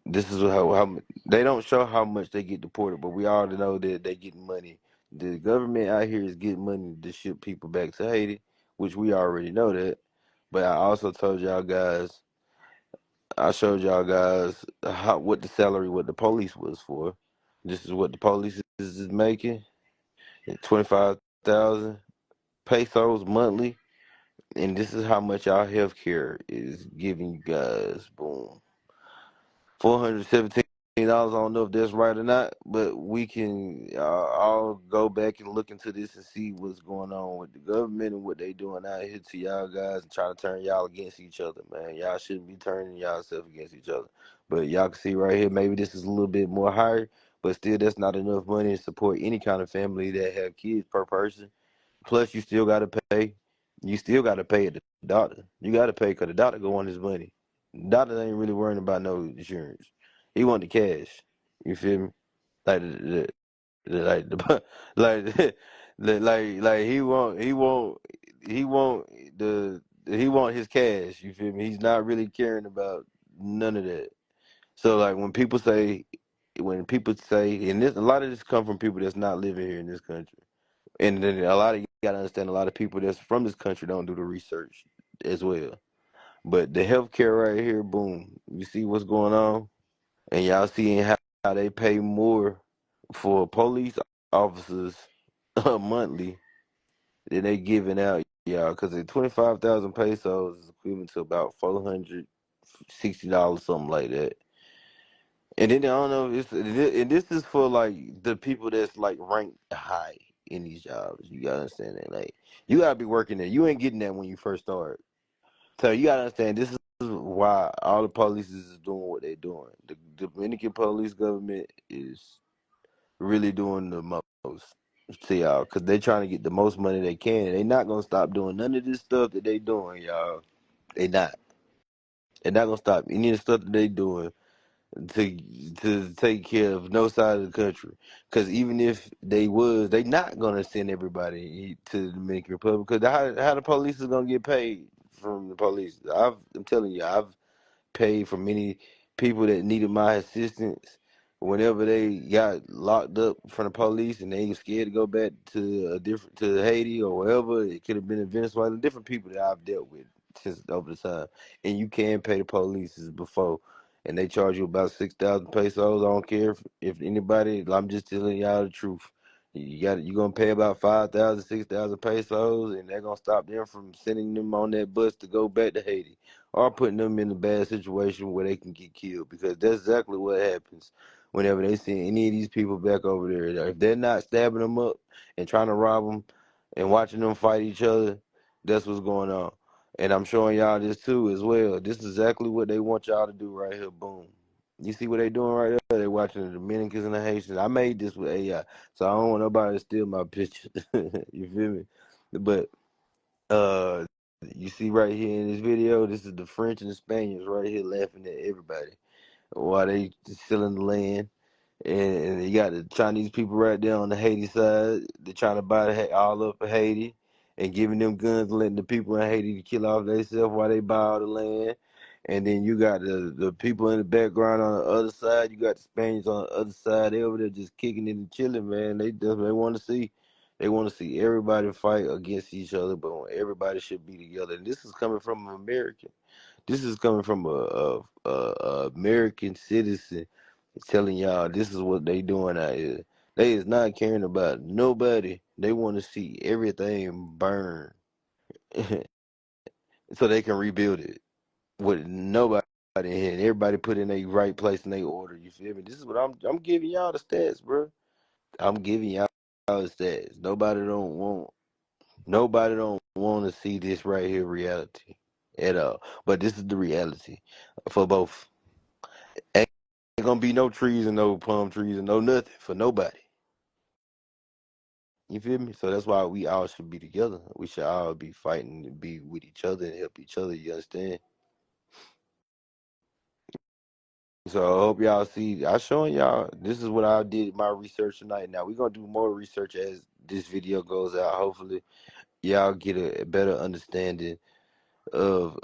This is how they don't show how much they get deported, but we already know that they get money. The government out here is getting money to ship people back to Haiti, which we already know that. But I also told y'all guys, I showed y'all guys what the salary, what the police was for. This is what the police is making: 25,000 pesos monthly, and this is how much our health care is giving you guys. Boom. $417. I don't know if that's right or not, but we can. I'll go back and look into this and see what's going on with the government and what they doing out here to y'all guys and trying to turn y'all against each other, man. Y'all shouldn't be turning yourself against each other. But y'all can see right here, maybe this is a little bit more higher, but still, that's not enough money to support any kind of family that have kids per person. Plus, you still got to pay. You still got to pay the doctor. You got to pay because the doctor go on his money. Doctor ain't really worrying about no insurance. He want the cash. You feel me? Like like the like like he want he want his cash. You feel me? He's not really caring about none of that. So like when people say and this a lot of this come from people that's not living here in this country. And then a lot of you gotta understand a lot of people that's from this country don't do the research as well. But the healthcare right here, boom. You see what's going on? And y'all seeing how they pay more for police officers monthly than they giving out y'all. Because the 25,000 pesos is equivalent to about $460, something like that. And then I don't know, and this is for like the people that's like ranked high in these jobs. You gotta understand that. Like, you gotta be working there. You ain't getting that when you first start. So you gotta understand this is why all the police is doing what they're doing. The Dominican police government is really doing the most to y'all because they're trying to get the most money they can. And they not gonna stop doing none of this stuff that they doing, y'all. They not. They're not gonna stop any of the stuff that they doing to take care of no side of the country. Because even if they was, they not gonna send everybody to the Dominican Republic. Because how the police is gonna get paid from the police? I'm telling you, I've paid for many people that needed my assistance whenever they got locked up from the police and they were scared to go back to Haiti or wherever. It could have been in Venezuela. Different people that I've dealt with since over the time, and you can pay the police before. And they charge you about 6,000 pesos. I don't care if anybody. I'm just telling y'all the truth. You're gonna pay about 5,000, 6,000 pesos, and they're gonna stop them from sending them on that bus to go back to Haiti, or putting them in a bad situation where they can get killed. Because that's exactly what happens whenever they send any of these people back over there. If they're not stabbing them up and trying to rob them and watching them fight each other, that's what's going on. And I'm showing y'all this too as well. This is exactly what they want y'all to do right here. Boom. You see what they doing right there? They watching the Dominicans and the Haitians. I made this with AI. So I don't want nobody to steal my picture. You feel me? But uh you see right here in this video, this is the French and the Spaniards right here laughing at everybody while they selling the land. And you got the Chinese people right there on the Haiti side. They're trying to buy all up of Haiti and giving them guns and letting the people in Haiti kill off themselves while they buy all the land. And then you got the people in the background on the other side. You got the Spaniards on the other side. They over there just kicking it and chilling, man. They want to see. They want to see everybody fight against each other, but everybody should be together. And this is coming from an American. This is coming from a American citizen telling y'all this is what they doing out here. They is not caring about nobody. They want to see everything burn so they can rebuild it with nobody in here and everybody put in their right place in their order. You feel me? This is what I'm giving y'all the stats, bro. I'm giving y'all the stats. Nobody don't want to see this right here reality at all. But this is the reality for both. Ain't gonna be no trees and no palm trees and no nothing for nobody. You feel me? So that's why we all should be together. We should all be fighting and be with each other and help each other. You understand? So I hope y'all see. I showing y'all. This is what I did my research tonight. Now we're gonna do more research as this video goes out. Hopefully, y'all get a better understanding of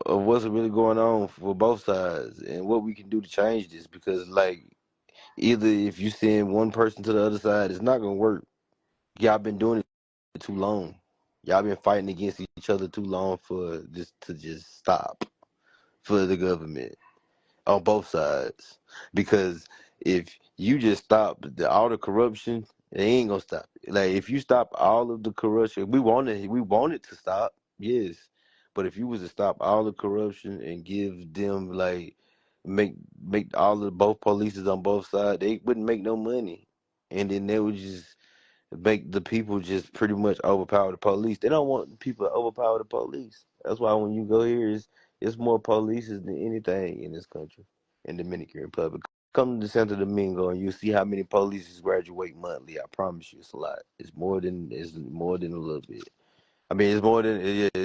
what's really going on for both sides and what we can do to change this. Because like either if you send one person to the other side, it's not gonna work. Y'all been doing it too long. Y'all been fighting against each other too long for this to just stop for the government on both sides. Because if you just stop all the corruption, it ain't gonna stop it. Like if you stop all of the corruption, we want it to stop, yes. But if you was to stop all the corruption and give them like make all of both polices on both sides, they wouldn't make no money. And then they would just make the people just pretty much overpower the police. They don't want people to overpower the police. That's why when you go here, it's more police than anything in this country, in Dominican Republic. Come to Santo Domingo and you see how many police graduate monthly. I promise you, it's a lot. It's more than a little bit. I mean, it's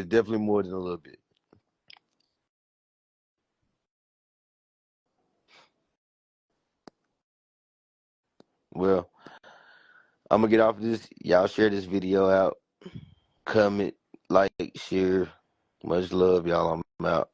definitely more than a little bit. Well, I'm gonna get off of this. Y'all share this video out. Comment, like, share. Much love, y'all. I'm out.